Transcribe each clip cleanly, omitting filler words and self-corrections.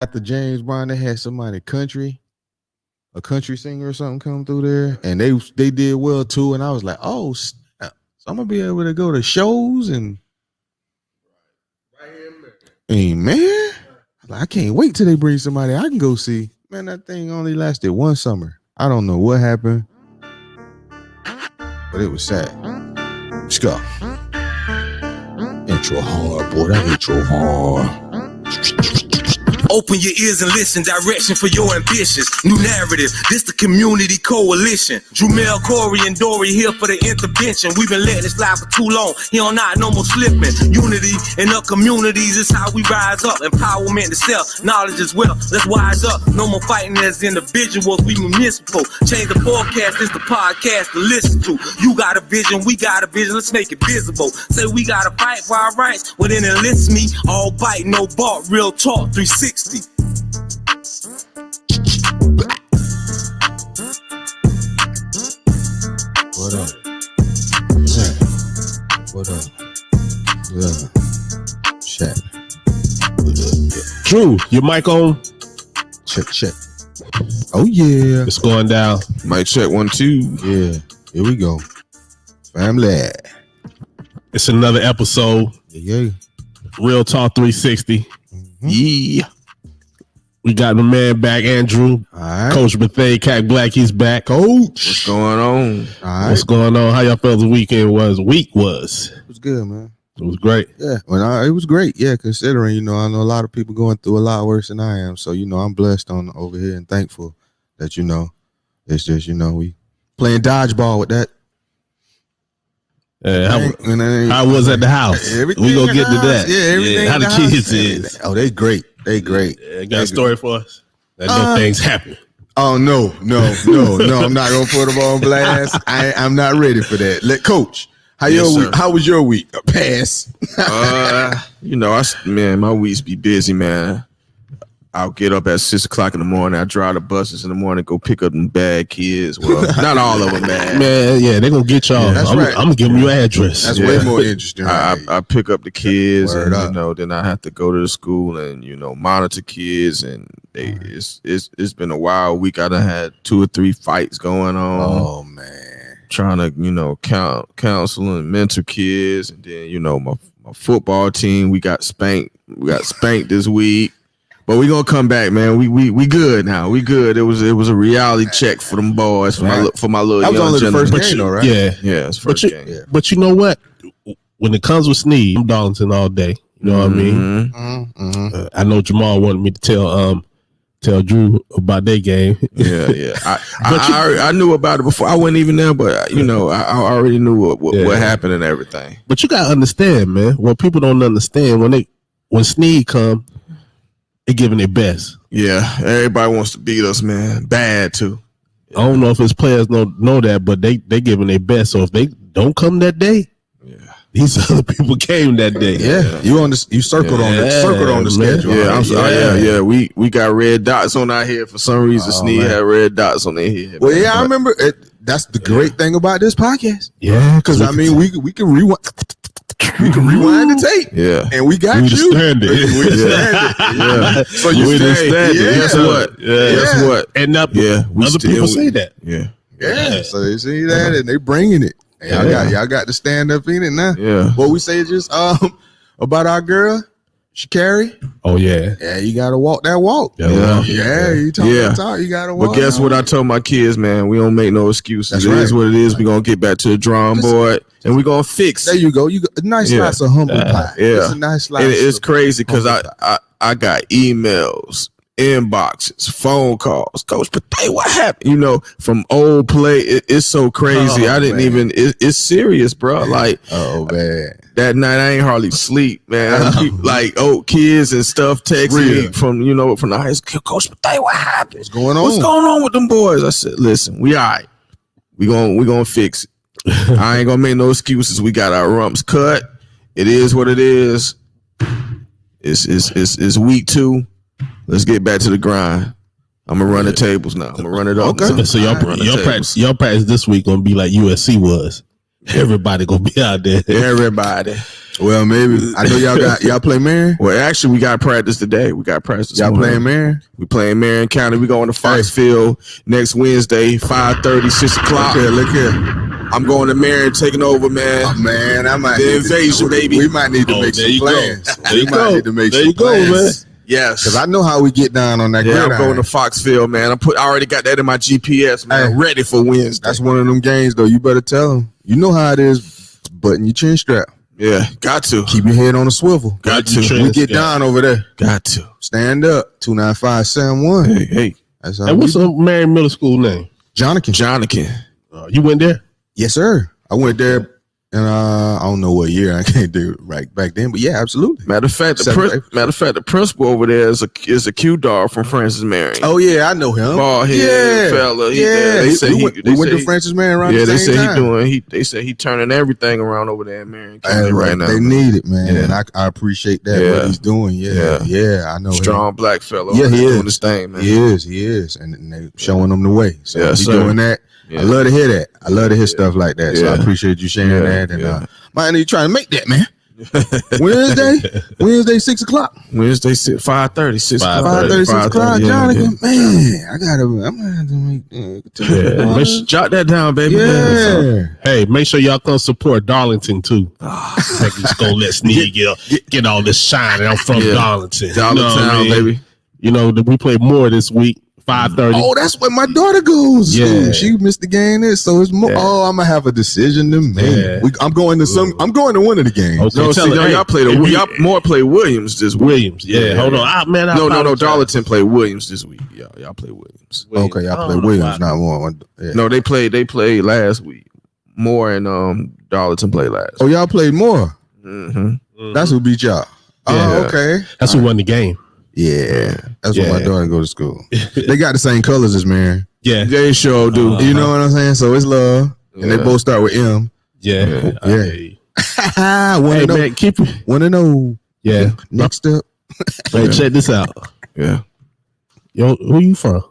after James Brown, they had somebody a country singer or something come through there, and they did well too. And I was like, oh, snap. So I'm gonna be able to go to shows and hey man, I can't wait till they bring somebody I can go see. Man, that thing only lasted one summer. I don't know what happened, but it was sad. Let's go. Intro hard, boy. That intro hard. Open your ears and listen, direction for your ambitions. New narrative, this the community coalition. Drumel, Corey, and Dory here for the intervention. We've been letting it slide for too long. Here on not no more slipping. Unity in our communities is how we rise up. Empowerment to self, knowledge as well. Let's wise up. No more fighting as individuals. We municipal. Change the forecast. It's the podcast to listen to. You got a vision, we got a vision. Let's make it visible. Say we gotta fight for our rights. Well then enlist me. All bite, no bark. Real talk 360. What up? Yeah. What up? Yeah. Check. Drew, your mic on? Check. Oh yeah. It's going down. Mic check 1 2. Yeah. Here we go. Family. It's another episode. Yeah. Real Talk 360. Mm-hmm. Yeah. We got the man back, Andrew. All right. Coach Bethea, Cat Black, he's back. Coach. What's going on? All right. What's going on? How y'all felt the weekend was? It was good, man. It was great. Yeah. It was great. Yeah, considering, I know a lot of people going through a lot worse than I am. So, I'm blessed on over here and thankful that, it's just, we playing dodgeball with that. How was at the house? We gonna get to that. Yeah, everything. How the kids is? Oh, they great. They great. Got a story for us? That no things happen. Oh no! I'm not gonna put them on blast. I'm not ready for that. Let Coach. How was your week? Pass. My weeks be busy, man. I'll get up at 6 o'clock in the morning. I drive the buses in the morning, go pick up them bad kids. Well, not all of them bad. Man, yeah, they're going to get y'all. Yeah, I'm going to give them your address. That's way more interesting. Right? I pick up the kids Word and, up. then I have to go to the school and, monitor kids. And it's been a wild week. I done had 2 or 3 fights going on. Oh, man. Trying to, counsel and mentor kids. And then, my football team, we got spanked. This week. But we gonna come back, man. We good now. We good. It was a reality check for them boys for my little. That was young only the first generation. game, though, right? Yeah, It's first game. Yeah. But you know what? When it comes with Sneed, I'm Darlington all day. You know what I mean? Mm-hmm. I know Jamal wanted me to tell Drew about their game. Yeah. I knew about it before. I wasn't even there, but I already knew what happened and everything. But you gotta understand, man. What people don't understand when Sneed come. They giving their best. Yeah, everybody wants to beat us, man. Bad too. I don't know if his players know that, but they giving their best. So if they don't come that day, these other people came that day. Yeah, you circled on the schedule. Yeah, I'm sorry. Yeah. We got red dots on our head for some reason. Sneed had red dots on their head. Well, I remember it. That's the great thing about this podcast. Yeah, because we can rewind. We can rewind the tape. Yeah. And we got we you. Understand it. We understand it. Yeah. So you understand it. Guess what? Guess what? And other people say that. Yeah. So they see that and they bringing it. And y'all got to stand up in it now. Yeah. What we say just about our girl, Shakari. Oh yeah. Yeah, you gotta walk that walk. Yeah. You talk that talk, you gotta walk. But guess what I told my kids, man? We don't make no excuses. That's It right. is what it is. We're gonna get back to the drawing board and we're gonna fix There it. you go. You got a nice slice of humble pie. It's a nice slice. And it's crazy because humble pie. I got emails, inboxes, phone calls. Coach, but hey, what happened? From old play. It's so crazy. I didn't even. It's serious, bro. Like, oh man, that night I ain't hardly sleep, man. Like old kids and stuff texting me from the high school. Coach, but hey, what happened? What's going on? What's going on with them boys? I said, listen, we all right. We gonna fix it. I ain't gonna make no excuses. We got our rumps cut. It is what it is. It's week 2. Let's get back to the grind. I'm gonna run the tables now. I'm gonna run it up. Okay. So y'all practice this week gonna be like USC was. Everybody gonna be out there. Everybody. Well, maybe I know y'all play Marion. Well, actually, we got practice today. We got practice. Y'all morning. playing Marion? We playing Marion County. We going to Foxfield next Wednesday, 5:30, 6 o'clock. Look here. I'm going to Marion, taking over, man. Oh, man, I might The invasion, baby. We might need to make some plans. There you go, man. Yes, because I know how we get down on that. Yeah, gridiron. I'm going to Foxfield, man. I already got that in my GPS, man. Hey, ready for Wednesday. That's one of them games, though. You better tell them. You know how it is. Button your chin strap. Yeah, got to. Keep your head on the swivel. Got to. We get down over there. Got to. Stand up. 295-71. Hey. That's how And what's the Marion Middle School name? Jonathan. You went there? Yes, sir. I went there, and I don't know what year. I can't do it right back then, but yeah, absolutely. Matter of fact, the principal over there is a Q dog from Francis Marion. Oh yeah, I know him. Bald head fella. We went to Francis Marion around the same time. They say he turning everything around over there in Marion County right now. They need it, man, and I appreciate that what he's doing. Yeah, I know. Strong black fellow. Yeah, he is doing this thing, man. He is, and they showing them the way. So he's sir. doing that. Yeah. I love to hear that. I love to hear stuff like that. So I appreciate you sharing that. And man, you trying to make that, man. Wednesday, 6 o'clock. Wednesday, 5:30, 6 o'clock. 5:30, 6 o'clock, Jonathan. Man, I'm gonna have to make jot that down, baby. Yeah. Hey, make sure y'all come support Darlington too. Like it's gonna let Sneed get all this shine. I'm from Darlington. Darlington, baby. You know, we play more this week. 5:30. Oh, that's where my daughter goes. Yeah, she missed the game there, so it's more. Oh, I'm gonna have a decision to make. Yeah. I'm going to one of the games. Okay, no, see, y'all play Williams this week. Williams, Hold on, No. Darlington play Williams this week. Y'all play Williams. Okay, y'all play Williams, not one. Yeah. No, they played last week. Moore and Darlington played last. Oh, y'all played Moore. Mm-hmm. That's who beat y'all. Yeah. Oh, okay. That's who won the game. Yeah, that's where my daughter go to school. They got the same colors as Marion. Yeah, they sure do. You know what I'm saying? So it's love, and they both start with M. Yeah. Hey, man, keep it. 1-0. Yeah. Next up. Hey, check this out. Yeah. Yo, who you from?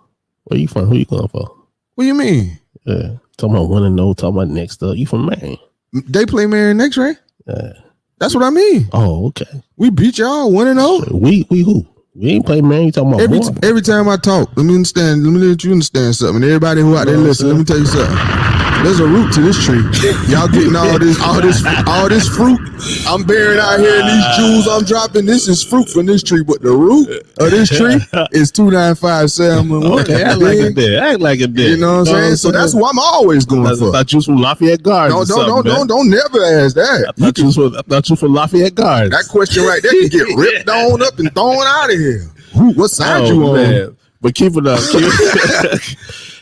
Where you from? Who you going for? What do you mean? Yeah. Talking about 1-0. Talking about next up. You from Marion? They play Marion next, right? Yeah. That's what I mean. Oh, okay. We beat y'all 1-0. We who? We ain't play Marion. You talking about every time I talk, let me let you understand something. Everybody who out there listen, let me tell you something. There's a root to this tree. Y'all getting all this fruit I'm bearing out here, and these jewels I'm dropping. This is fruit from this tree, but the root of this tree is 295-71. Okay, act like it did. You know what I'm saying? So that's what I'm always going for. I thought you was from Lafayette Gardens. Don't never ask that. I thought you was from Lafayette Gardens. That question right there can get ripped on up and thrown out of here. What side you on? Man. But keep it up.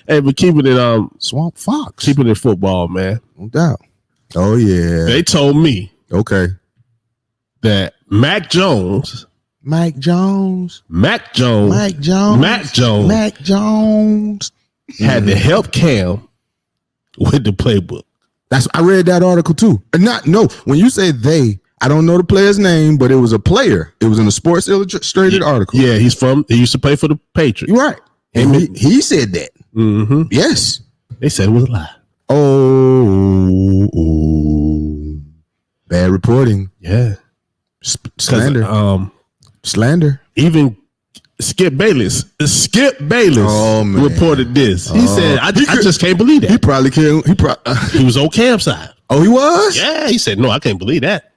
Hey, but keeping it Swamp Fox. Keeping it football, man. No doubt. Oh yeah. They told me that Mac Jones had to help Cam with the playbook. I read that article too. When you say they, I don't know the player's name, but it was a player. It was in a Sports Illustrated article. Yeah, he used to play for the Patriots. You're right. And he said that. Mm-hmm. Yes. They said it was a lie. Oh. Bad reporting. Yeah. Slander. Slander. Even Skip Bayless reported this. He said, I just can't believe that. He probably can't. He was on Cam's side. Oh, he was? Yeah. He said, no, I can't believe that.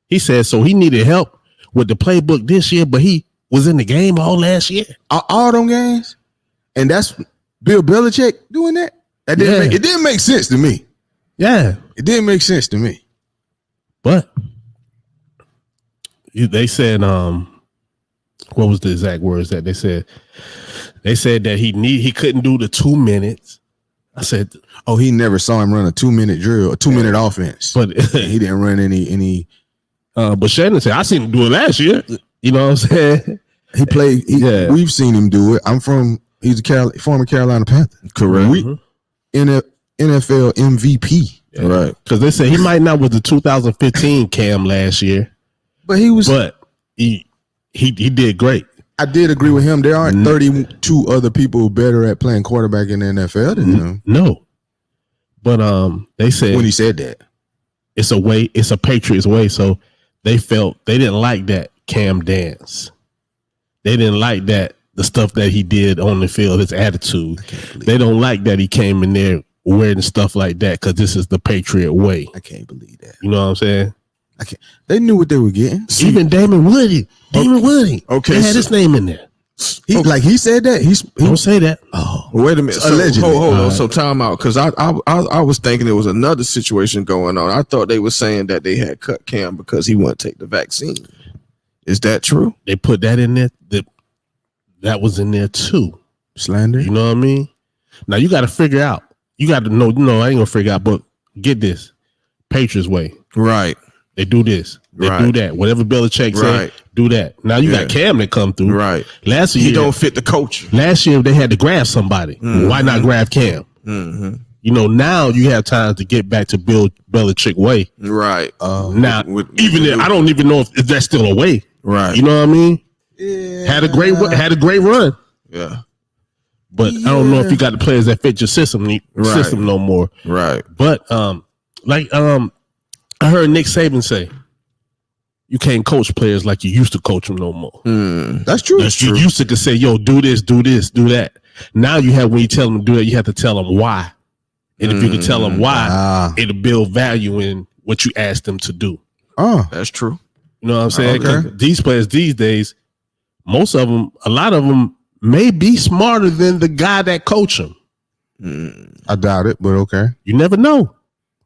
He said, so he needed help with the playbook this year, but he was in the game all last year. All them games? And that's Bill Belichick doing that? It didn't make sense to me. Yeah. It didn't make sense to me. But they said, what was the exact words that they said? They said that he couldn't do the 2 minutes. I said, oh, he never saw him run a 2-minute drill, a 2-minute offense. But he didn't run any. But Shannon said, I seen him do it last year. You know what I'm saying? He played. We've seen him do it. He's a former Carolina Panther. Correct. In a NFL MVP. Yeah. Right. Because they said he might not was the 2015 Cam last year. But he was. But he did great. I did agree with him. There aren't 32 other people better at playing quarterback in the NFL than him. No. But they said when he said that, it's a Patriots way. So they didn't like that Cam dance. They didn't like that the stuff that he did on the field, his attitude. They don't like that he came in there wearing stuff like that because this is the Patriot way. I can't believe that. You know what I'm saying? I can't. They knew what they were getting. Even Damon Woody. Okay, They had his name in there. Like he said that. He Don't say that. Oh, well, wait a minute. So, allegedly. hold on. So time out, because I was thinking there was another situation going on. I thought they were saying that they had cut Cam because he wouldn't take the vaccine. Is that true? They put that in there. That was in there too. Slander. You know what I mean? Now you got to figure out. You got to know. No, I ain't gonna figure out. But get this, Patriots way. Right. They do this. They do that. Whatever Belichick said, do that. Now you got Cam that come through. Right. Last year he don't fit the culture. Last year they had to grab somebody. Why not grab Cam? You know, now you have time to get back to Bill Belichick way. Right. Now, I don't even know if that's still a way. Right. You know what I mean? Yeah. Had a great run. Yeah. But I don't know if you got the players that fit your system no more. Right. But I heard Nick Saban say, you can't coach players like you used to coach them no more. That's true. You used to say, yo, do this, do that. Now when you tell them to do that, you have to tell them why. And if you can tell them why, it'll build value in what you ask them to do. Oh, that's true. You know what I'm saying? Okay. These players these days, a lot of them may be smarter than the guy that coach them. I doubt it, but okay. You never know.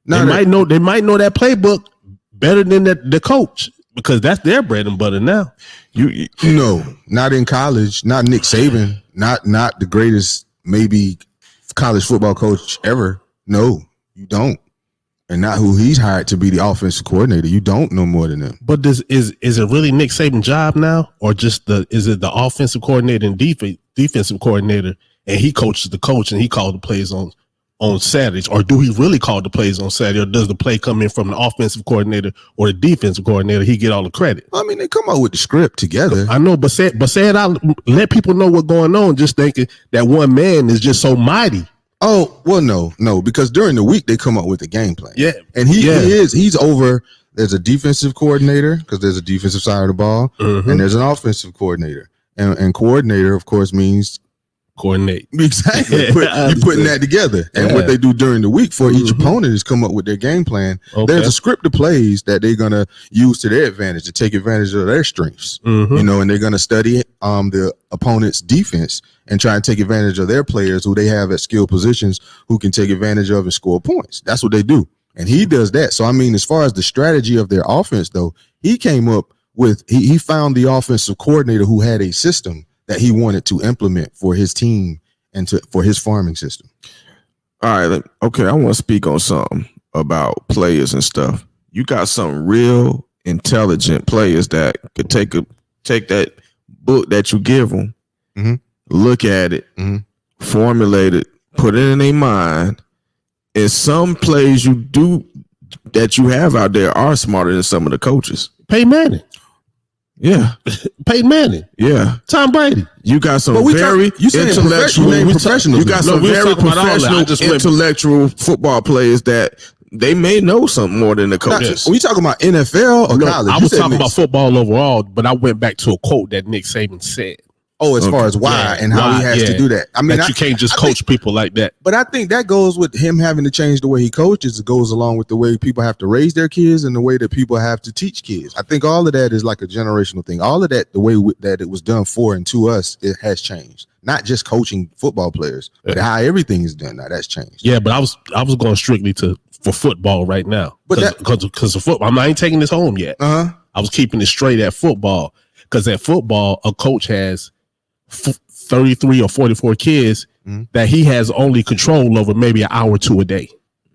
They might know that playbook better than the coach because that's their bread and butter now. No, not in college. Not Nick Saban. Not the greatest maybe college football coach ever. No, you don't. And not who he's hired to be the offensive coordinator. You don't know more than them. But is it really Nick Saban's job now, or is it the offensive coordinator and defensive coordinator, and he coaches the coach and he called the plays on Saturdays, or do he really call the plays on Saturday, or does the play come in from the offensive coordinator or the defensive coordinator? He get all the credit. I mean, they come up with the script together. I know, but say it out. Let people know what's going on. Just thinking that one man is just so mighty. Oh, well, no, because during the week they come up with a game plan. Yeah. And he's over. There's a defensive coordinator because there's a defensive side of the ball, and there's an offensive coordinator. And coordinator, of course, means coordinate. Exactly. You're putting that together. And what they do during the week for each opponent is come up with their game plan. Okay. There's a script of plays that they're going to use to their advantage, to take advantage of their strengths. You know, and they're going to study the opponent's defense and try and take advantage of their players who they have at skill positions who can take advantage of and score points. That's what they do. And he does that. So, I mean, as far as the strategy of their offense, though, he came up with, he found the offensive coordinator who had a system that he wanted to implement for his team and for his farming system. All right. Okay. I want to speak on something about players and stuff. You got some real intelligent players that could take that book that you give them, look at it, formulate it, put it in their mind. And some plays you do that you have out there are smarter than some of the coaches. Peyton Manning. Yeah. Peyton Manning. Yeah. Tom Brady. You got some very intellectual. You got some very professional, intellectual football players that they may know something more than the coaches. Are we talking about NFL or college? I was talking about football overall, but I went back to a quote that Nick Saban said. Oh, as far as why and how he has to do that. I mean, you can't just coach people like that. But I think that goes with him having to change the way he coaches. It goes along with the way people have to raise their kids and the way that people have to teach kids. I think all of that is like a generational thing. All of that, the way that it was done for and to us, it has changed. Not just coaching football players, but how everything is done now. That's changed. Yeah, but I was going strictly for football right now. But because of football, I ain't taking this home yet. I was keeping it straight at football because at football, a coach has 33 or 44 kids that he has only control over maybe an hour or two a day.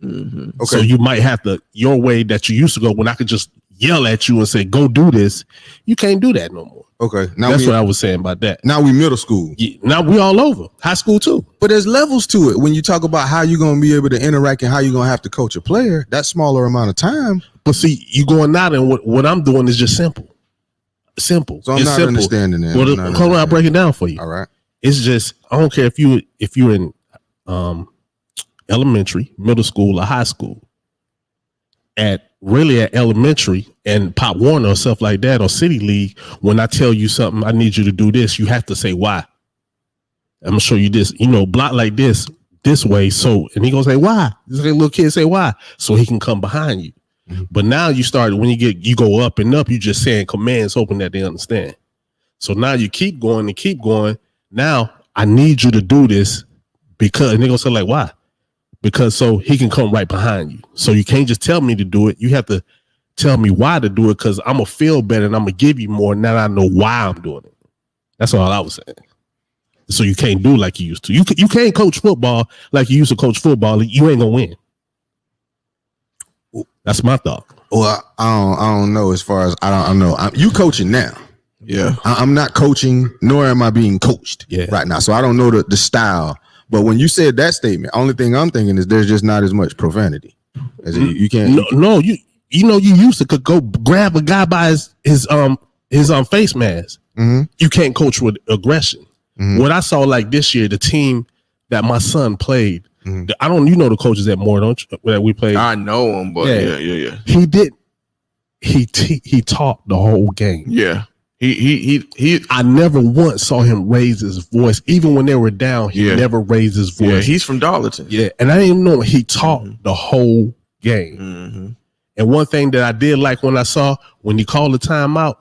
Okay. So you might have to, your way that you used to go when I could just yell at you and say, go do this. You can't do that no more. Okay. Now that's what I was saying about that. Now we middle school. Yeah, now we all over. High school too. But there's levels to it. When you talk about how you're going to be able to interact and how you're going to have to coach a player, that smaller amount of time. But see, you going out and what I'm doing is just simple. Simple. So I'm not understanding that. Well, hold on, I'll break it down for you. All right. It's just, I don't care if you're in elementary, middle school, or high school. at elementary and Pop Warner or stuff like that or City League, when I tell you something, I need you to do this, you have to say why. I'm gonna show you this, block like this way. So, and he gonna say why. This little kid say why, so he can come behind you. Mm-hmm. But now you start when you go up and up, you just saying commands hoping that they understand. So now you keep going and keep going. Now I need you to do this because, and they're gonna say like why? Because so he can come right behind you. So you can't just tell me to do it. You have to tell me why to do it, because I'm gonna feel better and I'm gonna give you more now that I know why I'm doing it. That's all I was saying. So you can't do like you used to. You can't coach football like you used to coach football. You ain't gonna win. That's my thought. Well, I don't know. As far as I don't know. You coaching now. Yeah. I'm not coaching, nor am I being coached right now. So I don't know the style. But when you said that statement, only thing I'm thinking is there's just not as much profanity. As you can't. No, you used to could go grab a guy by his face mask. Mm-hmm. You can't coach with aggression. Mm-hmm. What I saw like this year, the team that my son played, I don't, the coaches at Moore, don't you, that we played? I know him, but yeah. He did. He taught the whole game. Yeah. He I never once saw him raise his voice. Even when they were down, he never raised his voice. Yeah, he's from Darlington. Yeah, and I didn't even know he taught the whole game. Mm-hmm. And one thing that I did like when I saw when he called the timeout,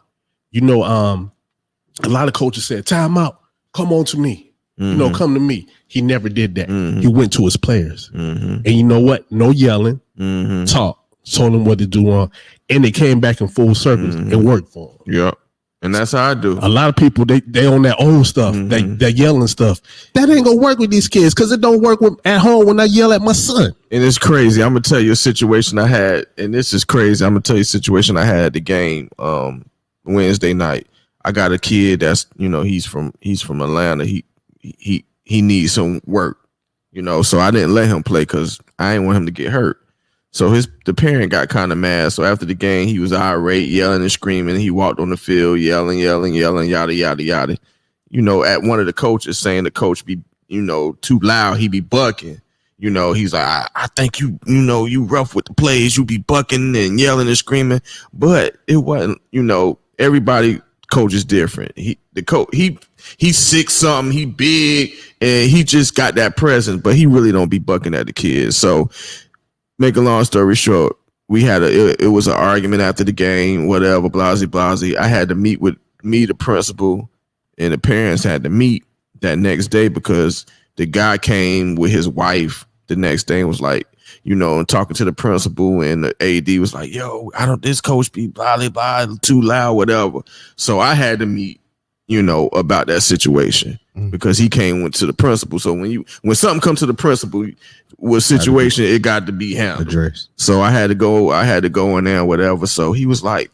a lot of coaches said, timeout, come on to me. Mm-hmm. Come to me. He never did that. Mm-hmm. He went to his players. Mm-hmm. And you know what? No yelling. Mm-hmm. Talk. Told them what to do wrong. And they came back in full circles and worked for him. Yep. And that's how I do. A lot of people, they on that old stuff, that yelling stuff. That ain't gonna work with these kids because it don't work at home when I yell at my son. And it's crazy. I'm gonna tell you a situation I had, and this is crazy. I'm gonna tell you a situation I had at the game Wednesday night. I got a kid that's he's from Atlanta. He needs some work, so I didn't let him play because I didn't want him to get hurt. So the parent got kind of mad. So after the game, he was irate, yelling and screaming. He walked on the field, yelling, yada, yada, yada. At one of the coaches saying the coach be, too loud. He be bucking. He's like, I think you rough with the plays. You be bucking and yelling and screaming. But it wasn't, everybody coach is different. He's 6'something, he big, and he just got that presence, but he really don't be bucking at the kids. So make a long story short, it was an argument after the game, whatever, blasey. I had to meet the principal, and the parents had to meet that next day because the guy came with his wife the next day and was like, and talking to the principal, and the AD was like, yo, this coach be blah, blah, too loud, whatever. So I had to meet, about that situation because he went to the principal. So when something comes to the principal with situation, it got to be handled. Address. So I had to go in there, whatever. So he was like,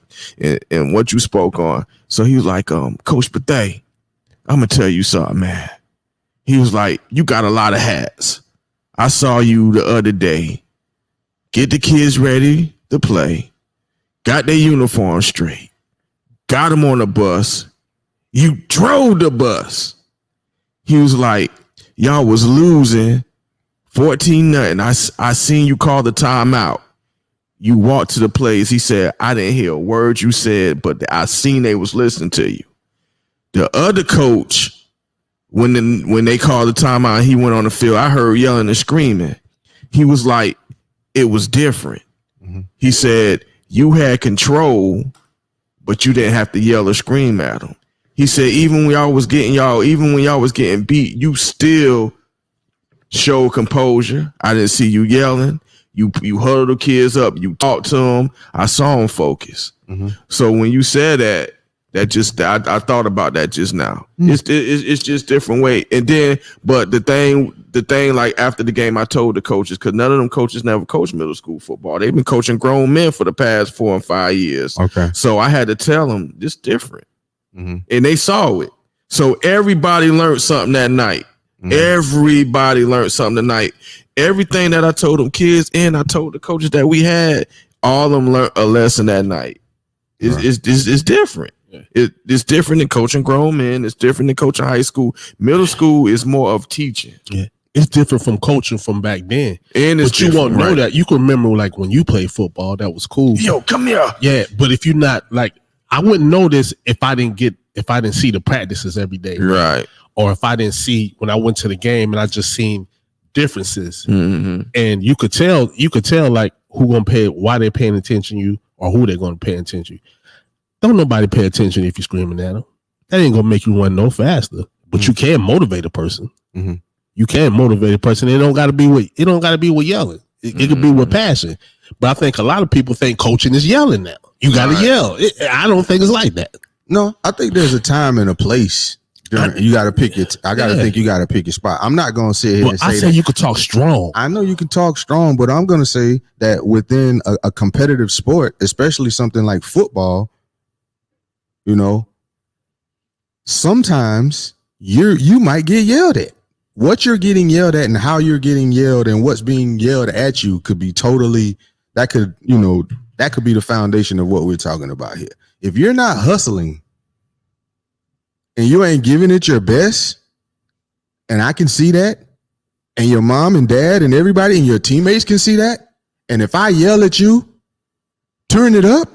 and what you spoke on. So he was like, Coach Bethea, I'm gonna tell you something, man. He was like, you got a lot of hats. I saw you the other day. Get the kids ready to play. Got their uniform straight. Got them on the bus. You drove the bus. He was like, y'all was losing 14-0. I seen you call the timeout. You walked to the place. He said, I didn't hear a word you said, but I seen they was listening to you. The other coach, when they called the timeout, he went on the field. I heard yelling and screaming. He was like, it was different. Mm-hmm. He said, you had control, but you didn't have to yell or scream at them. He said, even when y'all was getting beat, you still showed composure. I didn't see you yelling. You huddled the kids up. You talked to them. I saw them focus. Mm-hmm. So when you said that I thought about that just now. Mm-hmm. It's just different way. And then, but the thing, like after the game, I told the coaches, because none of them coaches never coached middle school football. They've been coaching grown men for the past 4 and 5 years. Okay. So I had to tell them it's different. Mm-hmm. And they saw it. So everybody learned something that night. Mm-hmm. Everybody learned something tonight. Everything that I told them kids and I told the coaches that we had, all of them learned a lesson that night. It's different. Yeah. It's different than coaching grown men. It's different than coaching high school. Middle school is more of teaching. Yeah. It's different from coaching from back then. But you won't know that. You can remember like when you played football, that was cool. Yo, come here. Yeah, but if you're not like, I wouldn't know this if I didn't see the practices every day. Right. Or if I didn't see when I went to the game and I just seen differences. And you could tell like who gonna pay, why they're paying attention to you or who they're gonna pay attention to you. Don't nobody pay attention if you're screaming at them. That ain't gonna make you run no faster. But you can motivate a person. You can motivate a person. It don't gotta be with yelling. It could be with passion. But I think a lot of people think coaching is yelling now. You gotta yell. I don't think it's like that. No, I think there's a time and a place. You got to pick it. I got to think you got to pick your spot. I'm not going to sit here and say I say that. You could talk strong. I know you can talk strong, but I'm going to say that within a competitive sport, especially something like football, you know, sometimes you might get yelled at. What you're getting yelled at and how you're getting yelled and what's being yelled at you could be totally, that could be the foundation of what we're talking about here. If you're not hustling and you ain't giving it your best, and I can see that, and your mom and dad and everybody and your teammates can see that, and if I yell at you, turn it up,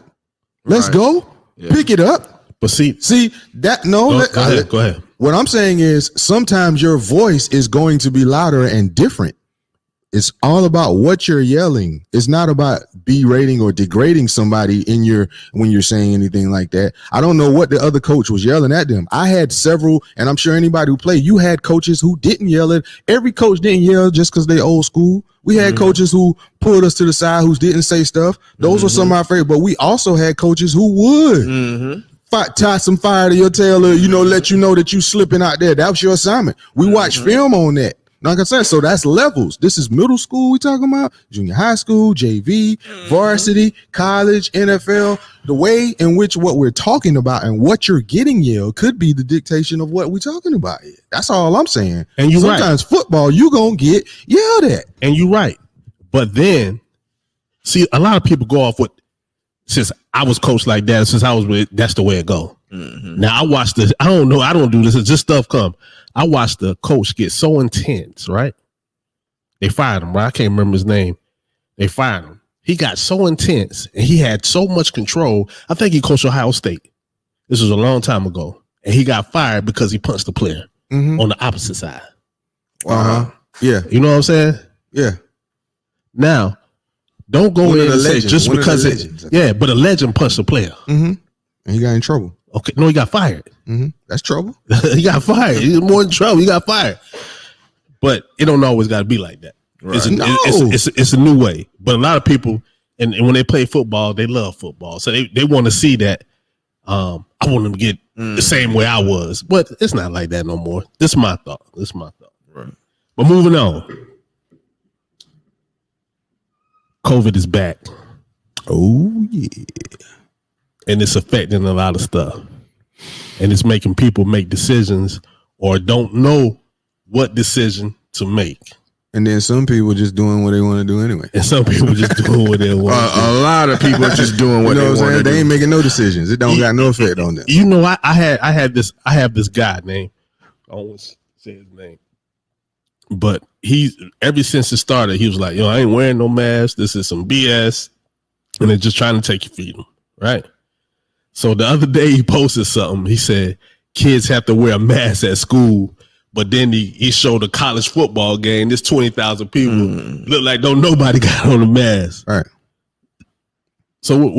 let's go, pick it up. But see that, no, go ahead. What I'm saying is sometimes your voice is going to be louder and different. It's all about what you're yelling. It's not about berating or degrading somebody when you're saying anything like that. I don't know what the other coach was yelling at them. I had several, and I'm sure anybody who played, you had coaches who didn't yell at. Every coach didn't yell just because they old school. We had coaches who pulled us to the side, who didn't say stuff. Those were some of my favorite, but we also had coaches who would. Tie some fire to your tail, or, let you know that you slipping out there. That was your assignment. We watched film on that. Like I said, so that's levels. This is middle school we talking about, junior high school, JV, varsity, college, NFL. The way in which what we're talking about and what you're getting yelled could be the dictation of what we're talking about here. That's all I'm saying. And sometimes football, you gonna get yelled at. And you're right. But then, see, a lot of people go off with, since I was coached like that, since I was with, that's the way it go. Now I watch this. I don't know. I don't do this. It's just stuff come. I watched the coach get so intense, right? They fired him, right? I can't remember his name. They fired him. He got so intense and he had so much control. I think he coached Ohio State. This was a long time ago. And he got fired because he punched the player on the opposite side. Yeah. You know what I'm saying? Yeah. Now, don't go in and say just because but a legend punched a player. And he got in trouble. Okay, no, he got fired. That's trouble. He got fired. He's more in trouble. He got fired. But it don't always got to be like that. Right. It's a new way. But a lot of people, and when they play football, they love football. So they want to see that. I want them to get the same way I was. But it's not like that no more. This is my thought. Right. But moving on. COVID is back. Oh, yeah. And it's affecting a lot of stuff. And it's making people make decisions or don't know what decision to make. And then some people just doing what they want to do anyway. And some people just doing what they want to do. A lot of people are just doing what they want to do. They ain't making no decisions. It don't got no effect on them. I have this guy named, I always say his name. But ever since it started, he was like, I ain't wearing no mask. This is some BS. And they're just trying to take your freedom, right? So the other day he posted something. He said kids have to wear a mask at school, but then he showed a college football game. There's 20,000 people. Look like don't nobody got on a mask. Right. So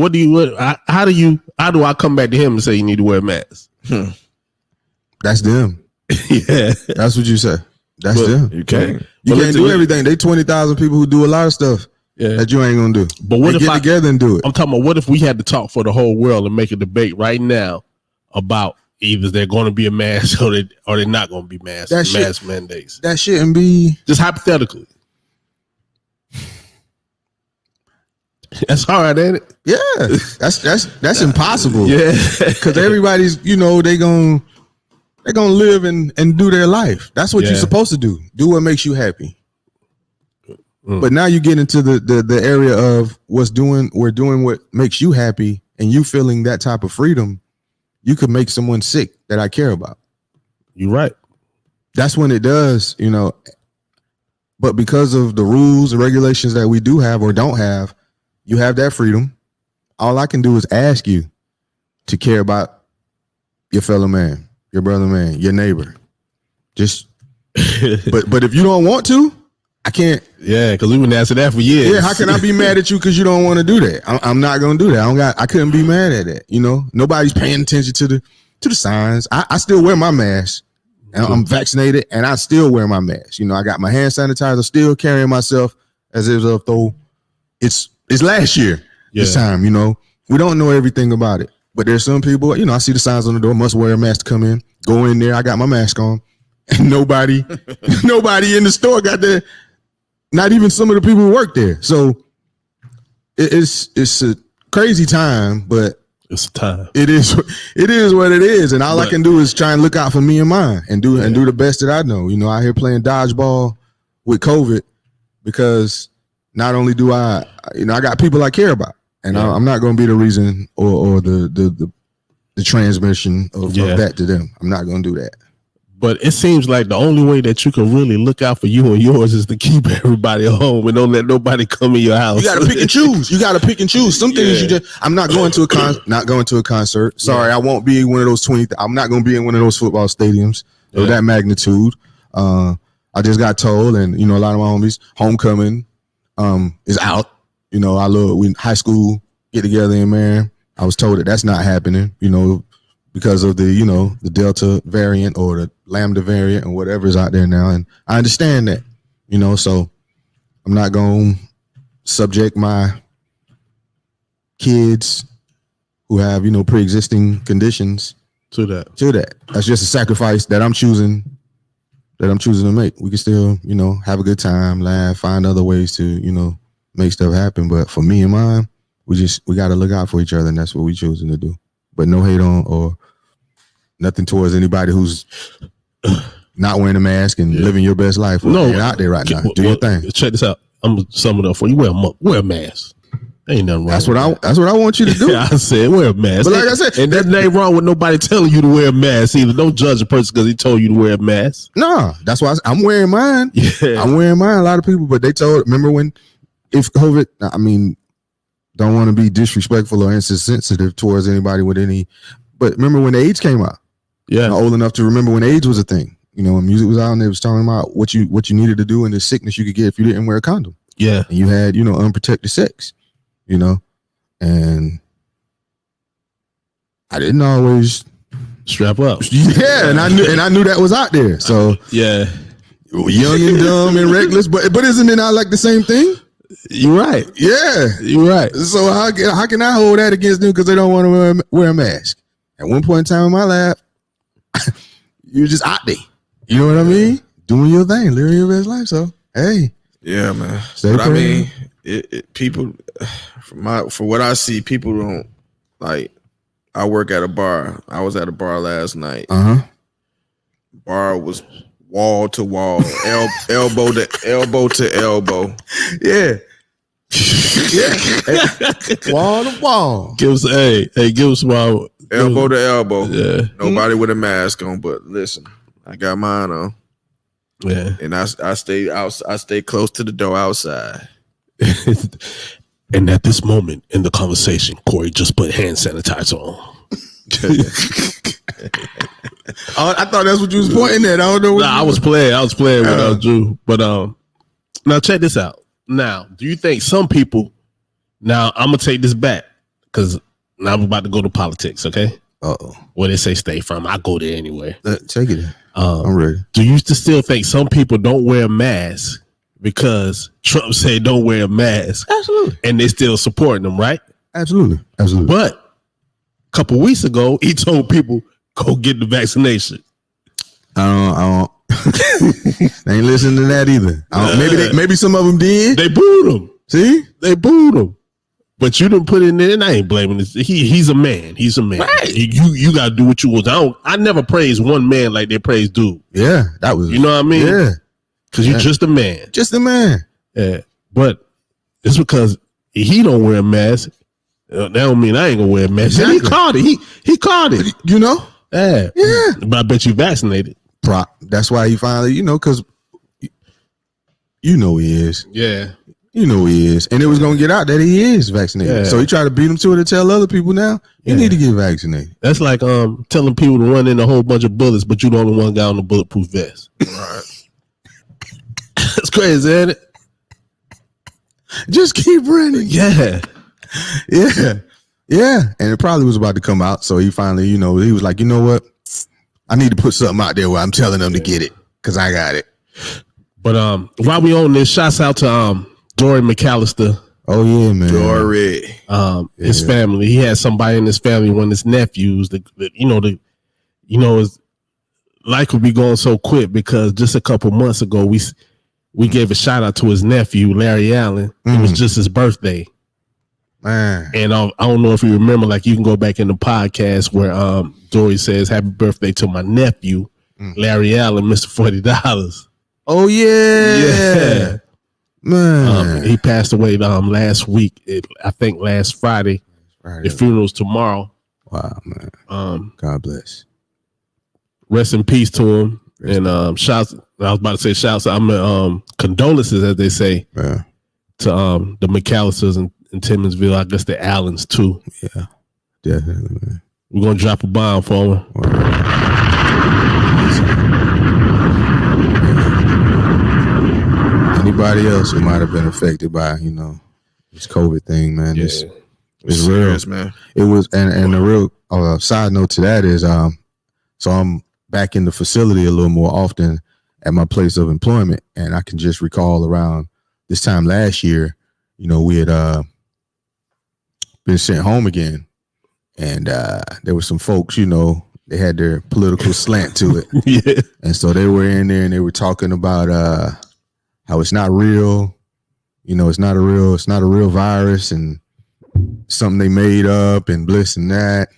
how do I come back to him and say you need to wear a mask? That's them. Yeah. That's what you say. That's them. You can't. You can't do everything. They 20,000 people who do a lot of stuff. Yeah. That you ain't gonna do. But what if get together and do it? I'm talking about what if we had to talk for the whole world and make a debate right now about either they're going to be a mask or they're not going to be mask mandates. That shouldn't be. Just hypothetically. That's hard, ain't it? Yeah, that's impossible. Yeah, because everybody's they gonna live and do their life. That's what you're supposed to do. Do what makes you happy. But now you get into the area of we're doing what makes you happy, and you feeling that type of freedom, you could make someone sick that I care about. You're right. That's when it does, But because of the rules and regulations that we do have or don't have, you have that freedom. All I can do is ask you to care about your fellow man, your brother man, your neighbor. Just, but if you don't want to, I can't. Yeah, because we've been asking that for years. Yeah, how can I be mad at you because you don't want to do that? I'm not gonna do that. I couldn't be mad at that. You know, nobody's paying attention to the signs. I still wear my mask. I'm vaccinated, and I still wear my mask. You know, I got my hand sanitizer, still carrying myself as if though it's last year this time. You know, we don't know everything about it, but there's some people. You know, I see the signs on the door: must wear a mask to come in. Go in there. I got my mask on, and nobody in the store got that. Not even some of the people who work there. So it's a crazy time, but. It's time. It is what it is, and all I can do is try and look out for me and mine, and do the best that I know. You know, out here playing dodgeball with COVID, because not only do I got people I care about, and I'm not going to be the reason or the transmission of that to them. I'm not going to do that. But it seems like the only way that you can really look out for you and yours is to keep everybody home and don't let nobody come in your house. You got to pick and choose. Some things I'm not going to a concert. Sorry, I won't be in one of those 20. I'm not going to be in one of those football stadiums of that magnitude. I just got told, and you know, a lot of my homies, homecoming is out. You know, high school get together in man. I was told that that's not happening. You know, because of the Delta variant or the Lambda variant or whatever is out there now. And I understand that, you know, so I'm not going to subject my kids who have, you know, pre-existing conditions to that. That's just a sacrifice that I'm choosing to make. We can still, you know, have a good time, laugh, find other ways to, you know, make stuff happen. But for me and mine, we got to look out for each other, and that's what we're choosing to do. But no hate on or nothing towards anybody who's not wearing a mask and living your best life. No, out there right now. Do your thing. Check this out. I'm gonna sum it up for you. Wear a mask. Ain't nothing wrong. That's what I want you to do. I said wear a mask. But like I said, and there's nothing wrong with nobody telling you to wear a mask either. Don't judge a person because he told you to wear a mask. No, that's why I'm wearing mine. Yeah. I'm wearing mine. A lot of people, but they remember if COVID, I mean, don't want to be disrespectful or insensitive towards anybody with any, but remember when AIDS came out? Yeah. I'm old enough to remember when AIDS was a thing. You know, when music was out and they was talking about what you needed to do and the sickness you could get if you didn't wear a condom. Yeah. And you had, you know, unprotected sex, you know, and I didn't always strap up. Yeah. And I knew that was out there. So yeah. Young and dumb and reckless, but isn't it not like the same thing? You're right. Yeah. You're right. So how can I hold that against them because they don't want to wear a mask? At one point in time in my life, you're just out there. You know what I mean? Doing your thing, living your best life. So, hey. Yeah, man. But I mean, people, for what I see, people don't, like, I work at a bar. I was at a bar last night. Bar was wall to wall, elbow to elbow. Yeah. Yeah. Wall to wall. Give us some elbow to elbow. Yeah. Nobody with a mask on, but listen, I got mine on. Yeah. And I stay out. I stay close to the door outside. And at this moment in the conversation, Corey just put hand sanitizer on. I thought that's what you was pointing at. I don't know. I was playing with Drew. But now check this out. Now, do you think some people? Now I'm gonna take this back because now I'm about to go to politics. Okay. Where they say stay from, I go there anyway. Take it. I'm ready. Do you still think some people don't wear masks because Trump said don't wear a mask? Absolutely. And they still supporting them, right? Absolutely. But a couple weeks ago, he told people go get the vaccination. I don't. They ain't listening to that either. Maybe some of them did. They booed him. See, they booed him. But you didn't put it in there, and I ain't blaming this. He's a man. He's a man. Right. You got to do what you want. I never praise one man like they praise dude. Yeah, that was. You know what I mean? Yeah, because you're just a man. Just a man. Yeah, but it's because he don't wear a mask. That don't mean I ain't gonna wear a mask. Exactly. He caught it. He caught it. You know? Yeah. But I bet you vaccinated. That's why he finally, because You know he is. Yeah. You know he is. And it was going to get out that he is vaccinated. Yeah. So he tried to beat him to it to tell other people now, you need to get vaccinated. That's like telling people to run in a whole bunch of bullets, but you the only one guy on the bulletproof vest. Right. That's crazy, ain't it? Just keep running. Yeah. Yeah. Yeah. And it probably was about to come out. So he finally, he was like, you know what? I need to put something out there where I'm telling them to get it because I got it. But while we on this, shouts out to Dory McAllister. Oh yeah, man. Dory. His family. He had somebody in his family, one of his nephews. Life would be going so quick because just a couple months ago we gave a shout out to his nephew, Larry Allen. It was just his birthday. Man. And I don't know if you remember, like you can go back in the podcast where Dory says, "Happy birthday to my nephew, Larry Allen, Mr. $40." Oh yeah. Man. He passed away last week. I think last Friday. The funeral's tomorrow. Wow, man. God bless. Rest in peace to him. And shouts. I was about to say shouts. Condolences, as they say, to the McAllisters and Timmonsville. I guess the Allens too. Yeah, definitely, man. We're gonna drop a bomb for him. Anybody else who might have been affected by this COVID thing, man? It's real, man. It was, and the real side note to that is, so I'm back in the facility a little more often at my place of employment, and I can just recall around this time last year, we had been sent home again, and there were some folks, they had their political slant to it, yeah, and so they were in there and they were talking about how it's not real, it's not a real virus and something they made up and bliss and that.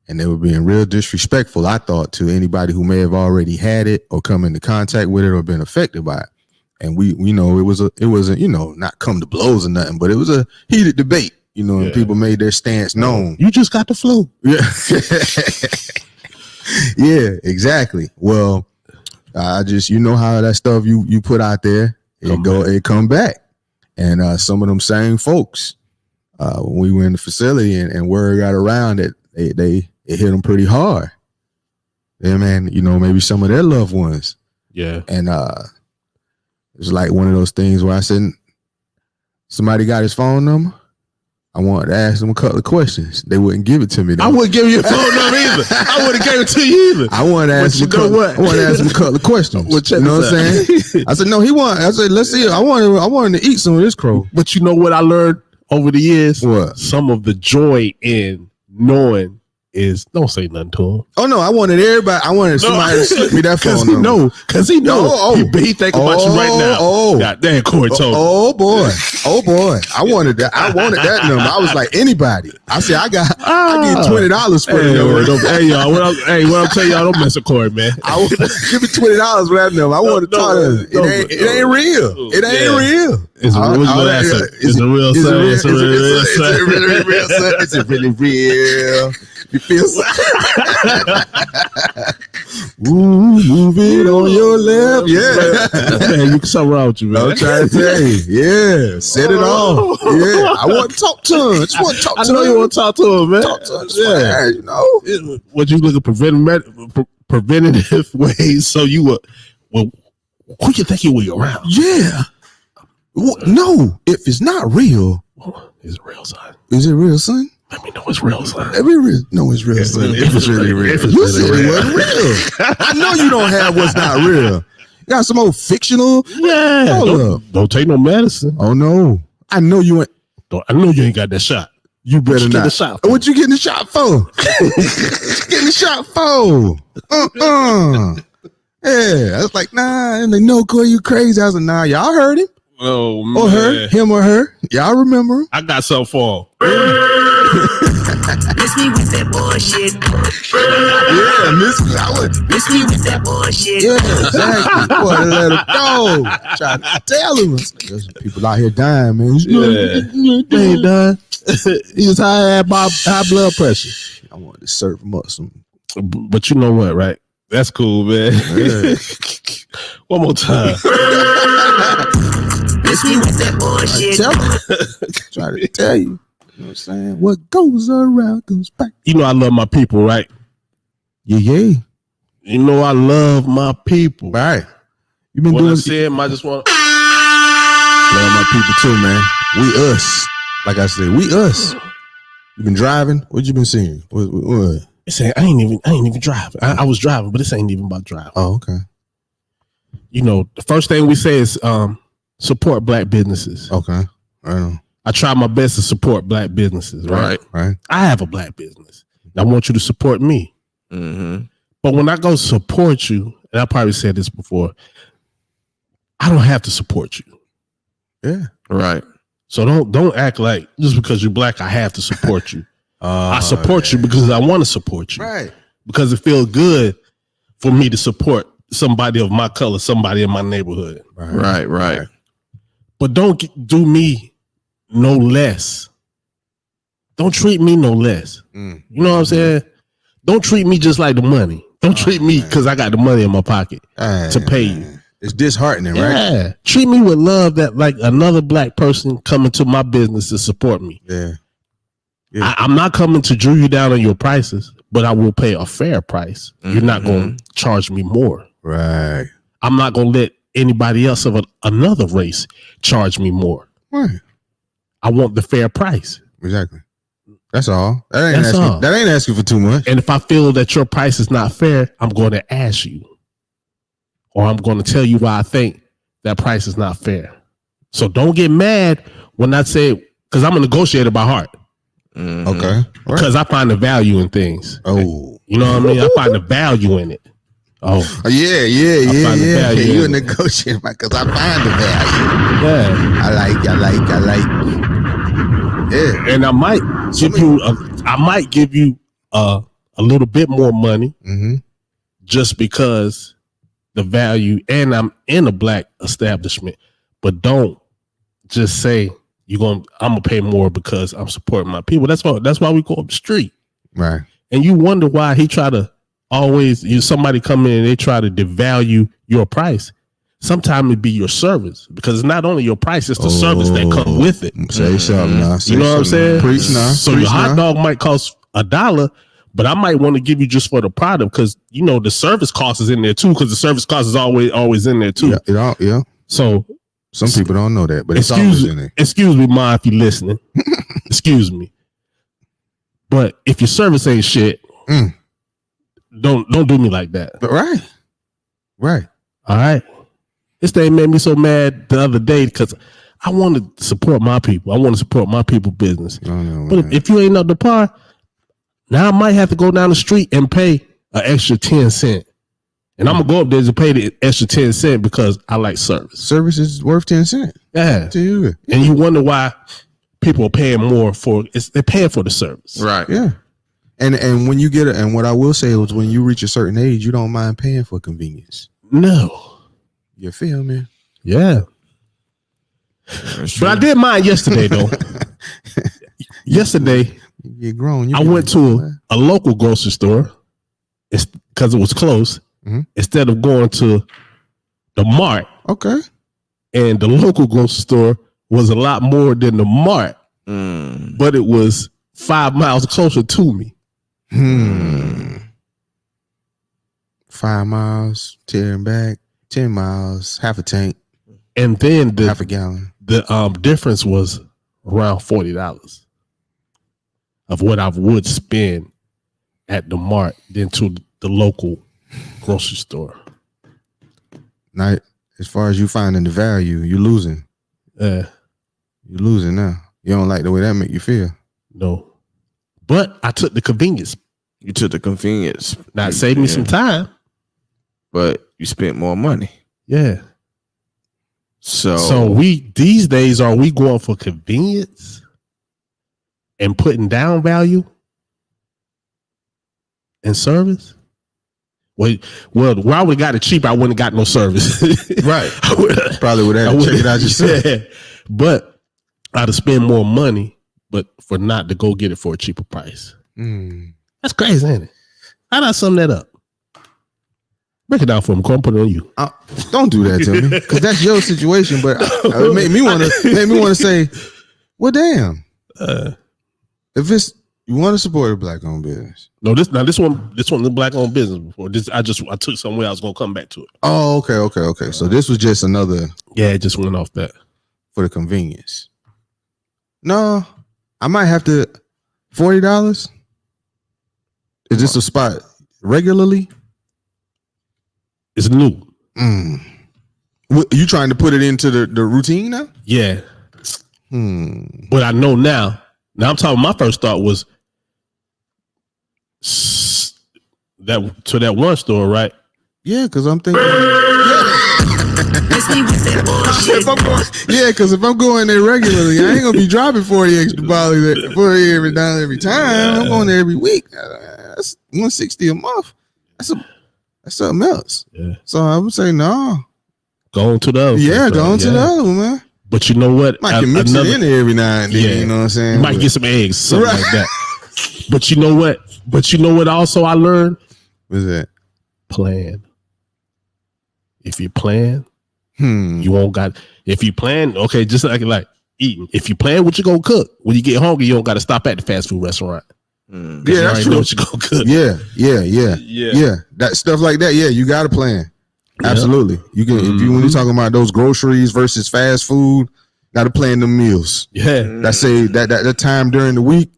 And they were being real disrespectful, I thought, to anybody who may have already had it or come into contact with it or been affected by it. And it wasn't, not come to blows or nothing, but it was a heated debate, and people made their stance known. You just got the flu. Yeah. Yeah, exactly. Well, I just, how that stuff you put out there, it come back. And some of them same folks, when we were in the facility and word got around that it hit them pretty hard. Yeah, man, maybe some of their loved ones. Yeah. And it was like one of those things where I said, somebody got his phone number? I wanted to ask them a couple of questions. They wouldn't give it to me, though. I wouldn't give you a phone number either. I wouldn't have gave it to you either. I wanted to ask him a couple of questions. You know what I'm saying? I said, no, I said, let's see. I wanted to eat some of this crow. But you know what I learned over the years? What? Some of the joy in knowing is don't say nothing to him. Oh no, I wanted somebody to slip me that phone number. Because he knows. He think about you right now. God damn, Corey told me. Oh boy. I wanted that number. I was like, anybody. I said, I get $20 for it. Hey y'all, what I'm telling y'all, don't mess with Corey, man. Give me $20 for that number. I want to talk to it. It ain't real. It ain't real. It's a real son. It's a really real. You feel so. Move it on your left. Yeah. Man, you can something wrong with you, man. I'm trying to tell you. Yeah. Set it off. Yeah. I want to talk to him. I just want to talk to him. I know you want to talk to him, man. Talk to him. What you look at preventative ways so you were, who you think you were around? Yeah. No, if it's not real. Is it real, son? Is it real, son? Let me know it's real, son. Let me know it's real, son. If it's really real. You said it wasn't real. I know you don't have what's not real. You got some old fictional. Yeah. Don't take no medicine. Oh no. I know you ain't. I know you ain't got that shot. You better not. The shot what you getting the shot for? Getting the shot for? Yeah. I was like, nah. And they know, Corey, you crazy. I was like, nah, y'all heard him. Oh, man. Or her, him or her. Y'all remember him? I got something for him. Miss me with that bullshit. Yeah, miss me with that bullshit. Yeah, exactly. Boy, let him go. Trying to tell him. There's people out here dying, man. They ain't dying. He was high blood pressure. I wanted to serve him up some. But you know what, right? That's cool, man. Yeah. One more time. miss me with that bullshit. Try to tell you. You know what I'm saying? What goes around goes back. You know I love my people, right? Yeah. You know I love my people. Right. You been when doing I said I just want love my people too, man. We us. Like I said, we us. You been driving? What you been seeing? What? It's saying I ain't even driving. I was driving, but this ain't even about driving. Oh, okay. You know, the first thing we say is support black businesses. Okay. I try my best to support black businesses, right? Right. I have a black business. I want you to support me. Mm-hmm. But when I go support you, and I probably said this before, I don't have to support you. Yeah. Right. So don't act like just because you're black, I have to support you. I support you because I want to support you. Right. Because it feels good for me to support somebody of my color, somebody in my neighborhood. Right. But don't do me no less. Don't treat me no less. You know what I'm saying? Don't treat me just like the money. Don't treat me because I got the money in my pocket to pay you. It's disheartening, right? Yeah. Treat me with love that like another black person coming to my business to support me. Yeah. I'm not coming to drew you down on your prices, but I will pay a fair price. You're not going to charge me more. Right. I'm not going to let anybody else of another race charge me more. Right. I want the fair price. Exactly. That's all. That ain't asking for too much. And if I feel that your price is not fair, I'm going to ask you. Or I'm going to tell you why I think that price is not fair. So don't get mad when I say, because I'm a negotiator by heart. Okay. Because I find the value in things. Oh. You know what I mean? I find the value in it. Yeah. Value You're a negotiator because I find the value. Yeah. I like. Yeah. And I might give you a little bit more money just because the value, and I'm in a black establishment, but don't just say I'm gonna pay more because I'm supporting my people. That's why we go up the street. Right. And you wonder why he try to somebody come in and they try to devalue your price. Sometimes it be your service because it's not only your price, it's the service that come with it. Say something now. You know what I'm saying? Preach now. So your hot dog might cost $1, but I might want to give you just for the product because you know the service cost is in there too. Because the service cost is always in there too. Yeah. So some people don't know that, but it's always in there. Excuse me, Ma, if you're listening. Excuse me. But if your service ain't shit, don't do me like that. But right. All right. This thing made me so mad the other day because I want to support my people. I want to support my people business. But if you ain't up to par, now I might have to go down the street and pay an extra 10 cents. And I'm going to go up there to pay the extra 10 cents because I like service. Service is worth 10 cents. Yeah. And you wonder why people are paying more they're paying for the service. Right. Yeah. And when you and what I will say is when you reach a certain age, you don't mind paying for convenience. No. You feel me? Yeah. But I did mine yesterday though. Yesterday, you're grown. I went to a local grocery store because it was close instead of going to the mart. Okay. And the local grocery store was a lot more than the mart, but it was 5 miles closer to me. 5 miles, tearing back, 10 miles, half a tank. And then half a gallon. The difference was around $40 of what I would spend at the mart than to the local grocery store. Now, as far as you finding the value, you're losing. You're losing now. You don't like the way that make you feel. No. But I took the convenience. You took the convenience. Now it saved me some time. But you spent more money. Yeah. So these days, are we going for convenience and putting down value and service? Well, where I would have got it cheap, I wouldn't have got no service. Right. Probably would have check it out yourself. Yeah. But I'd have spent more money, but for not to go get it for a cheaper price. That's crazy, ain't it? How did I sum that up? Break it down for me. Come put it on you. Don't do that to me, because that's your situation. But it made me want to say, well, damn. If it's you want to support a black-owned business. No, this one is black-owned business. Before this, I took somewhere I was gonna come back to it. Oh, okay. So this was just another. Yeah, it just went off that for the convenience. No, I might have to $40. Is this a spot regularly? It's new. You trying to put it into the routine now? Yeah. But I know now. Now I'm talking. My first thought was that one store, right? Yeah, because I'm thinking. Because if I'm going there regularly, I ain't gonna be dropping 40 extra dollars every time. I'm going there every week. That's $160 a month. That's something else. Yeah. So I would say no. Go on to the other. Yeah, go on to the other one, man. But you know what? Might can mix it in there every now and then. Yeah. You know what I'm saying? You might get some eggs, something like that. But you know what? Also I learned? What's that? Plan. If you plan, you won't got. If you plan, okay, just like eating. If you plan what you gonna cook, when you get hungry, you don't got to stop at the fast food restaurant. Yeah, that's true. Know what you gonna cook. Yeah. That stuff like that. Yeah, you got to plan. Absolutely. You can if you when you're talking about those groceries versus fast food, got to plan the meals. Yeah, that say that time during the week.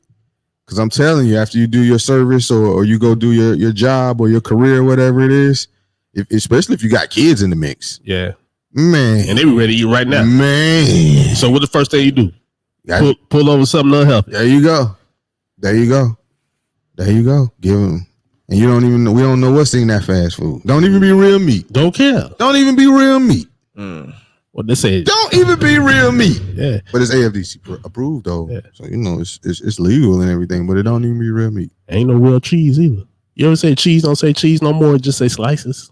Because I'm telling you, after you do your service or you go do your job or your career, whatever it is, especially if you got kids in the mix. Yeah, man, and they be ready to eat right now, man. So what the first thing you do? Pull over something unhealthy. There you go. Give them. And we don't know what's in that fast food. Don't even be real meat. Don't care. Don't even be real meat. What they say? Don't even be real meat. Yeah. But it's AFDC approved though. Yeah. So it's legal and everything, but it don't even be real meat. Ain't no real cheese either. You ever say cheese? Don't say cheese no more. Just say slices.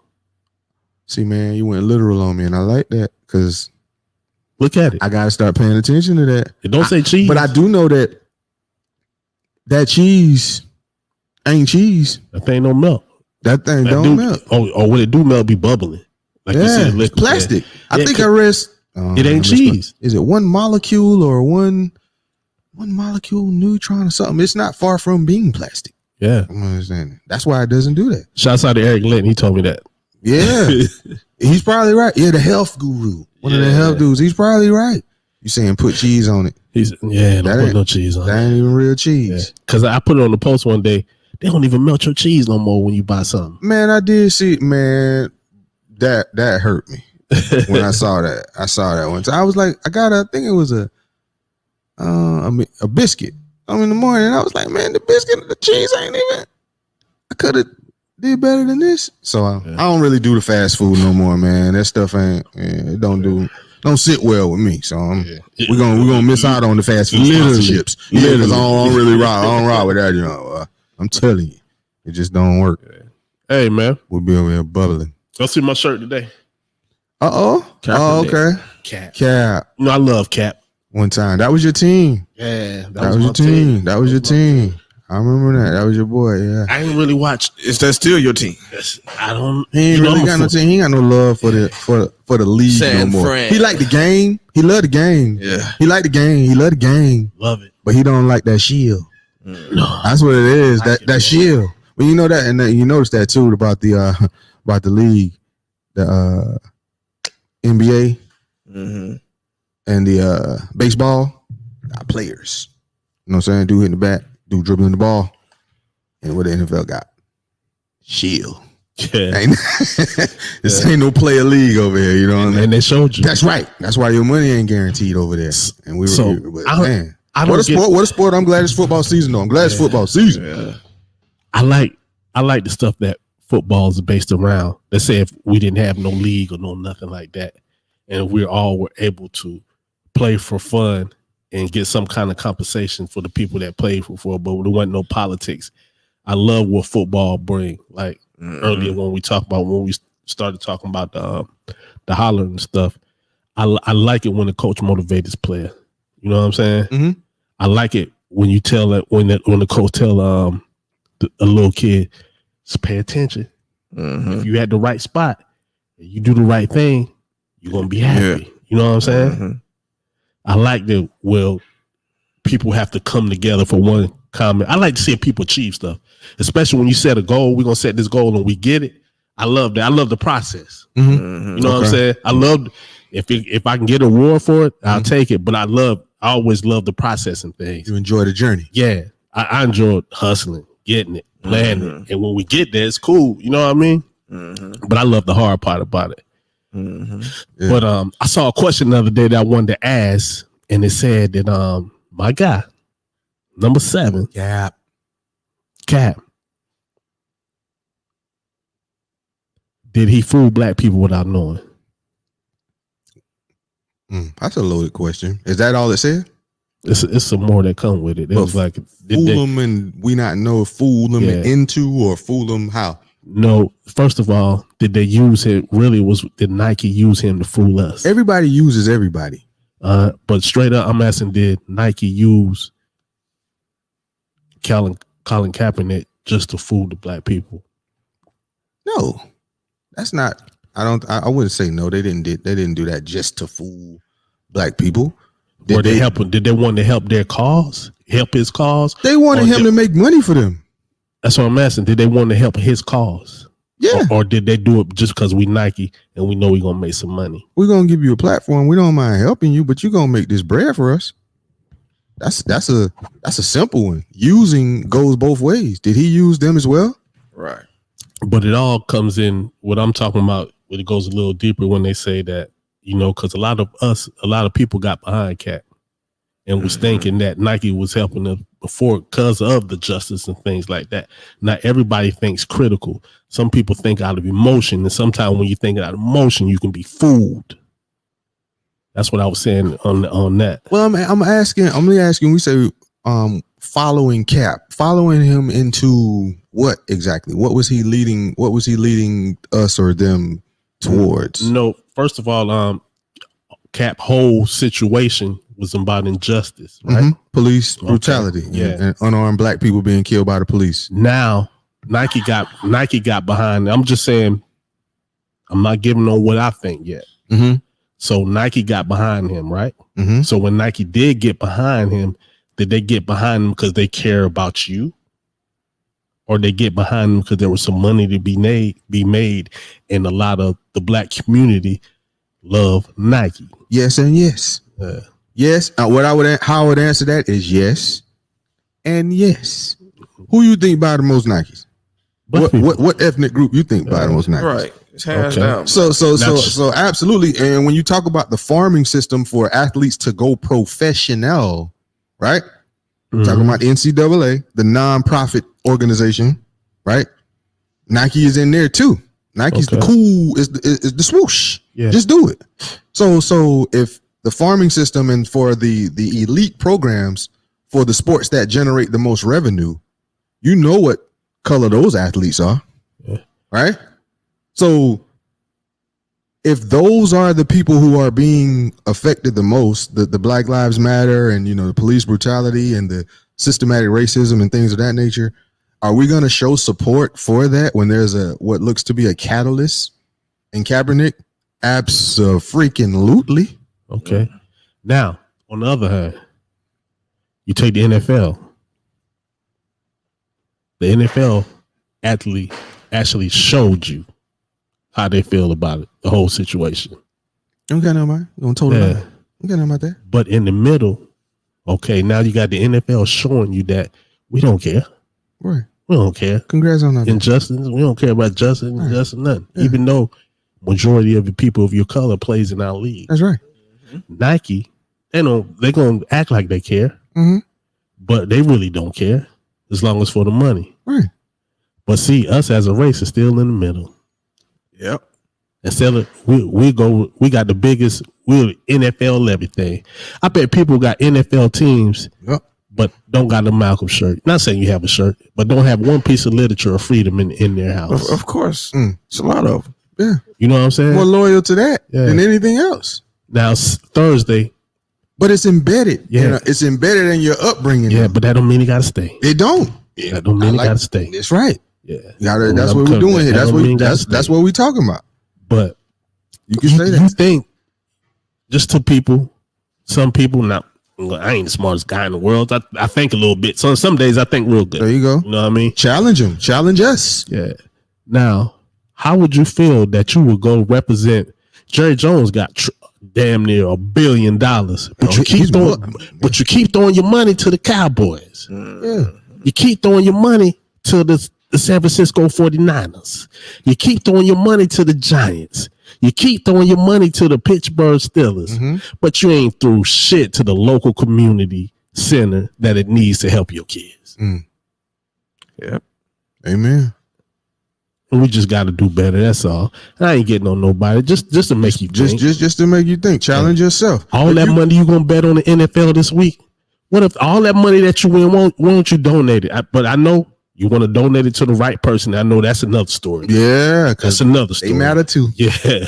See, man, you went literal on me, and I like that because look at it. I gotta start paying attention to that. It don't say cheese, but I do know that cheese ain't cheese. That thing don't melt. That thing don't melt. Or when it do melt, be bubbling. Like you see the liquid. It's plastic. I think I read. It ain't cheese. Is it one molecule or one molecule neutron or something? It's not far from being plastic. Yeah, I'm understanding. That's why it doesn't do that. Shouts out to Eric Linton. He told me that. Yeah, he's probably right. Yeah, the health guru, one of the health dudes. He's probably right. You saying put cheese on it? Don't put no cheese on it. That ain't even real cheese. Because I put it on the post one day. They don't even melt your cheese no more when you buy something. Man, I did see. Man, that hurt me when I saw that. I saw that one time. I was like, I think it was a biscuit. In the morning, and I was like, man, the biscuit and the cheese ain't even. I could have did better than this. So I don't really do the fast food no more, man. That stuff ain't. It don't sit well with me. So we're gonna miss out on the fast food sponsorships. Yeah, because I don't really rock. I don't rock with that. I'm telling you, it just don't work. Hey, man, we'll be over here bubbling. Go see my shirt today. Oh, okay. Cap. No, I love Cap. One time, that was your team. Yeah, that was your team. That was your team. I remember that. That was your boy. Yeah. I ain't really watched. Is that still your team? I don't. He ain't really got no team. He ain't got no love for the league no more. Fran. He liked the game. He loved the game. Yeah. He liked the game. He loved the game. Love it. But he don't like that shield. No, that's what it is. That shield. Well, you know that, and you notice that too about the league, the NBA, and the baseball. Got players. You know what I'm saying? Dude hitting the bat, dude dribbling the ball, and what the NFL got? Shield. Yeah. This ain't no player league over here. You know what I mean? And they showed you. That's right. That's why your money ain't guaranteed over there. And we were, man. What a sport. I'm glad it's football season though. I'm glad it's football season. Yeah. I like the stuff that football is based around. Let's say if we didn't have no league or no nothing like that, and we all were able to play for fun and get some kind of compensation for the people that played for football, but there wasn't no politics. I love what football bring. Like earlier when we started talking about the hollering and stuff, I like it when the coach motivates his player. You know what I'm saying? Mm-hmm. I like it when you tell that when the coach tell a little kid, just pay attention. If you at the right spot, and you do the right thing, you're gonna be happy. You know what I'm saying? I like that. Well, people have to come together for one comment. I like to see people achieve stuff, especially when you set a goal. We're gonna set this goal and we get it. I love that. I love the process. You know what I'm saying? I love if I can get a reward for it, I'll take it. But I always love the process and things. You enjoy the journey. Yeah, I enjoy hustling, getting it, planning it, and when we get there, it's cool. You know what I mean? But I love the hard part about it. Yeah. But I saw a question the other day that I wanted to ask, and it said that my guy, number 7, Cap, did he fool black people without knowing? That's a loaded question. Is that all it said? It's some more that come with it. It was like fool them and we not know, fool them into, or fool them how? No, first of all, did they use it? Really, did Nike use him to fool us? Everybody uses everybody. But straight up, I'm asking, did Nike use Colin Kaepernick just to fool the black people? No, that's not. I wouldn't say no. They didn't do that just to fool black people. Did they help him? Did they want to help their cause? Help his cause? They wanted him to make money for them. That's what I'm asking. Did they want to help his cause? Yeah. Or did they do it just because we Nike and we know we're gonna make some money? We're gonna give you a platform. We don't mind helping you, but you're gonna make this bread for us. That's a simple one. Using goes both ways. Did he use them as well? Right. But it all comes in what I'm talking about. When it goes a little deeper when they say that, because a lot of people got behind Cap and was thinking that Nike was helping them before because of the justice and things like that. Not everybody thinks critical. Some people think out of emotion, and sometimes when you think out of emotion, you can be fooled. That's what I was saying on that. Well, I'm asking. We say following Cap, following him into what exactly? What was he leading? What was he leading us or them towards? No, first of all, Cap whole situation was about injustice, right? Police brutality, and unarmed black people being killed by the police. Now Nike got behind. I'm just saying, I'm not giving on what I think yet. So Nike got behind him, right? So when Nike did get behind him, did they get behind him because they care about you? Or they get behind him because there was some money to be made, and a lot of the black community love Nike? Yes and yes. Yes. How I would answer that is yes and yes. Who you think buy the most Nikes? What ethnic group you think buy the most Nikes? Right. It's hands down. So absolutely. And when you talk about the farming system for athletes to go professional, right? Talking about the NCAA, the nonprofit organization, right? Nike is in there too. Nike's the cool, is the swoosh. Yeah. Just do it. So if the farming system and for the elite programs for the sports that generate the most revenue, you know what color those athletes are, right? So if those are the people who are being affected the most, the Black Lives Matter and, the police brutality and the systematic racism and things of that nature, are we going to show support for that when there's what looks to be a catalyst in Kaepernick? Abso-freaking-lutely. Okay. Now, on the other hand, you take the NFL. The NFL actually showed you how they feel about it, the whole situation. You don't got nothing about it. You don't tell them about it. You got nothing about that. But in the middle, now you got the NFL showing you that we don't care. Right. We don't care. Congrats on that. Injustice. We don't care about justice and injustice, nothing. Yeah. Even though majority of the people of your color plays in our league. That's right. Nike, they're gonna act like they care, but they really don't care as long as for the money. Right. But see, us as a race is still in the middle. Yep. Instead of we got the biggest, we're NFL everything. I bet people got NFL teams, but don't got a Malcolm shirt. Not saying you have a shirt, but don't have one piece of literature or freedom in their house. Of course. It's a lot of them. Yeah. You know what I'm saying? More loyal to that than anything else. Now Thursday. But it's embedded. Yeah. It's embedded in your upbringing. Yeah, but that don't mean you gotta stay. It don't. That don't mean you gotta stay. That's right. Yeah, that's what we're doing here. That's what we're talking about. But you can say that. You think just to people, some people not. I ain't the smartest guy in the world. I think a little bit. So some days I think real good. There you go. You know what I mean? Challenge him. Challenge us. Yeah. Now, how would you feel that you would go represent Jerry Jones? Got damn near $1 billion, but you keep throwing your money to the Cowboys. Yeah. You keep throwing your money to the San Francisco 49ers. You keep throwing your money to the Giants. You keep throwing your money to the Pittsburgh Steelers, but you ain't threw shit to the local community center that it needs to help your kids. Yep. Amen. And we just got to do better. That's all. I ain't getting on nobody. Just to make you think. Just to make you think. Challenge yourself. All that money you gonna bet on the NFL this week? What if all that money that you win, why don't you donate it? But I know you want to donate it to the right person. I know that's another story. Yeah, that's another story. They matter too. Yeah,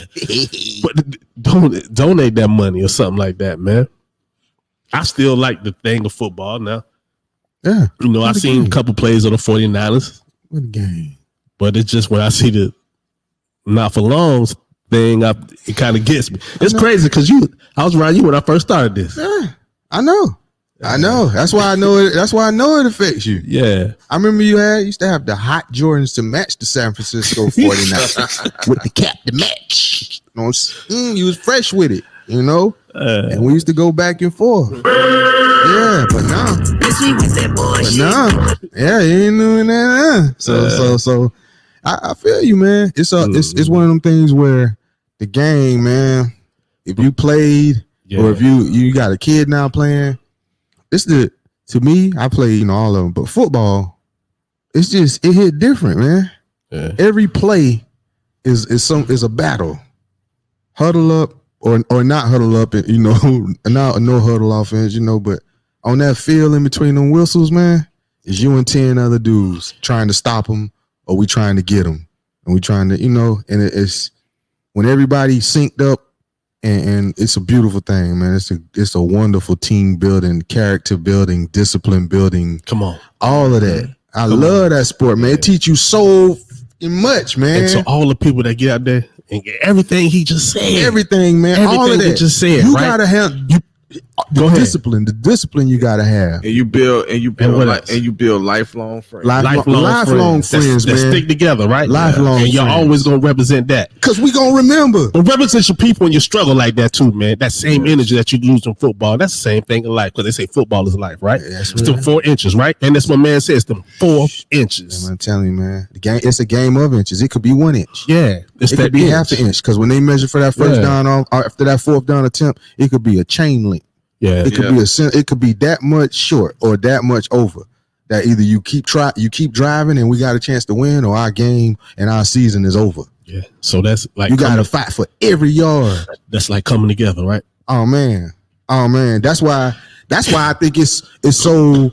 but donate that money or something like that, man. I still like the thing of football now. Yeah, you know, I seen a couple plays of the 49ers. What a game! But it's just when I see the not for longs thing, it kind of gets me. It's crazy because I was around you when I first started this. Yeah, I know. That's why I know it. That's why I know it affects you. Yeah. I remember you used to have the hot Jordans to match the San Francisco 49ers with the cap to match. You was fresh with it, you know? And we used to go back and forth. Yeah, but now. Yeah, you ain't doing that. So I feel you, man. It's one of them things where the game, man, if you played or if you got a kid now playing, to me, I play, all of them, but football, it hit different, man. Yeah. Every play is a battle. Huddle up or not huddle up, and not no huddle offense, but on that field in between them whistles, man, is you and 10 other dudes trying to stop them, or we trying to get them, and we trying to, and it's when everybody synced up. And it's a beautiful thing, man. It's a wonderful team building, character building, discipline building. Come on. All of that. I love that sport, man. It teach you so much, man. And so all the people that get out there and get everything he just said. Everything, man. Everything all of that. He just said, you gotta have the discipline you gotta have. And you build lifelong friends. Lifelong friends, man. That stick together, right? Lifelong and you're always gonna represent that. Cause we gonna remember. But represent your people when you struggle like that too, man. That same energy that you lose in football, that's the same thing in life. Because they say football is life, right? Yeah, it's them 4 inches, right? And that's what man says, them 4 inches. I'm telling you, man. It's a game of inches. It could be 1 inch. Yeah. It could be half an inch. Because when they measure for that first down after that fourth down attempt, it could be a chain link. Yeah, it could be that much short or that much over. That either you keep driving and we got a chance to win, or our game and our season is over. Yeah, so that's like you got to fight for every yard. That's like coming together, right? Oh man. That's why I think it's so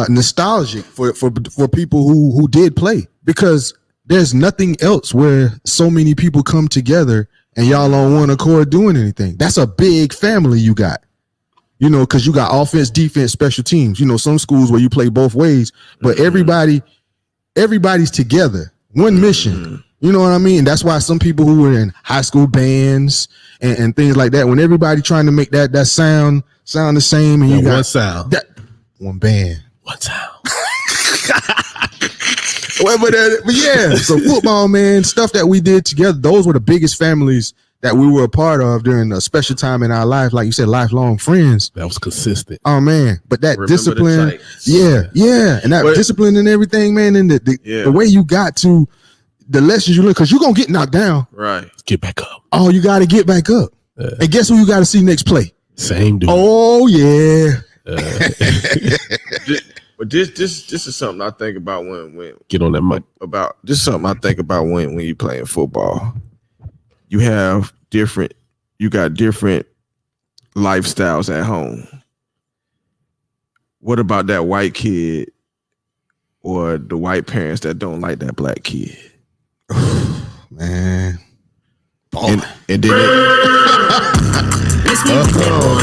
nostalgic for people who did play, because there's nothing else where so many people come together and y'all on one accord doing anything. That's a big family you got. Because you got offense, defense, special teams. Some schools where you play both ways, but everybody's together. One mission. You know what I mean? That's why some people who were in high school bands and things like that, when everybody trying to make that sound the same, and you got one sound, one band, one sound. But yeah, so football, man, stuff that we did together, those were the biggest families that we were a part of during a special time in our life. Like you said, lifelong friends. That was consistent. Oh man, but that discipline, and that discipline and everything, man, and the way you got to the lessons you learn, because you're gonna get knocked down. Right. Get back up. Oh, you got to get back up. And guess who you got to see next play? Same dude. Oh yeah. But this is something I think about when get on that mic. Something I think about when you playing football. You got different lifestyles at home. What about that white kid or the white parents that don't like that black kid? Man. And then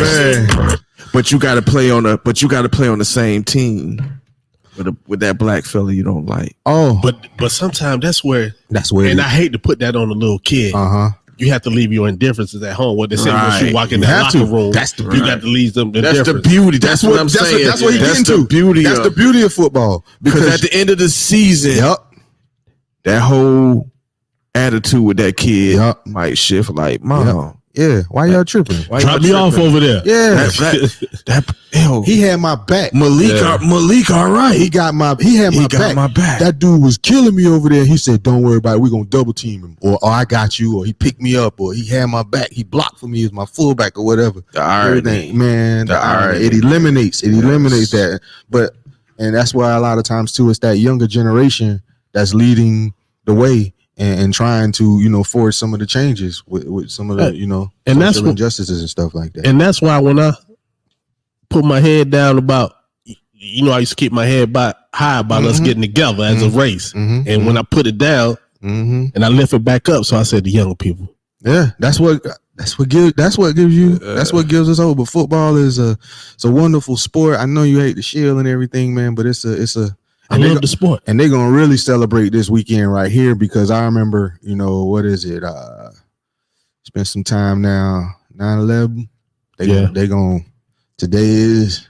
man. But you gotta play on the same team. with that black fella you don't like. Oh, but sometimes that's where, and I hate to put that on a little kid. You have to leave your indifferences at home. What they say once you walk in that locker room, you got to leave them. That's the beauty. That's what I'm saying. That's what he's getting to. That's the beauty of football. Because at the end of the season, that whole attitude with that kid might shift. Like, Mom, why y'all tripping? Drop me off over there. Yeah, he had my back. Malik, all right. He had my back. That dude was killing me over there. He said, "Don't worry about it. We're gonna double team him, or I got you, or he picked me up, or he had my back. He blocked for me as my fullback, or whatever." The irony, man. The irony. It eliminates that. And that's why a lot of times too, it's that younger generation that's leading the way. And trying to, forge some of the changes with some of the, and that's injustices and stuff like that. And that's why when I put my head down about, I used to keep my head high about us getting together as a race. And when I put it down and I lift it back up, so I said the younger people. Yeah, that's what gives us hope. But football is it's a wonderful sport. I know you hate the shield and everything, man, but it's a I love the sport. And they're going to really celebrate this weekend right here because I remember, what is it? Spent some time now, 9/11. Today is,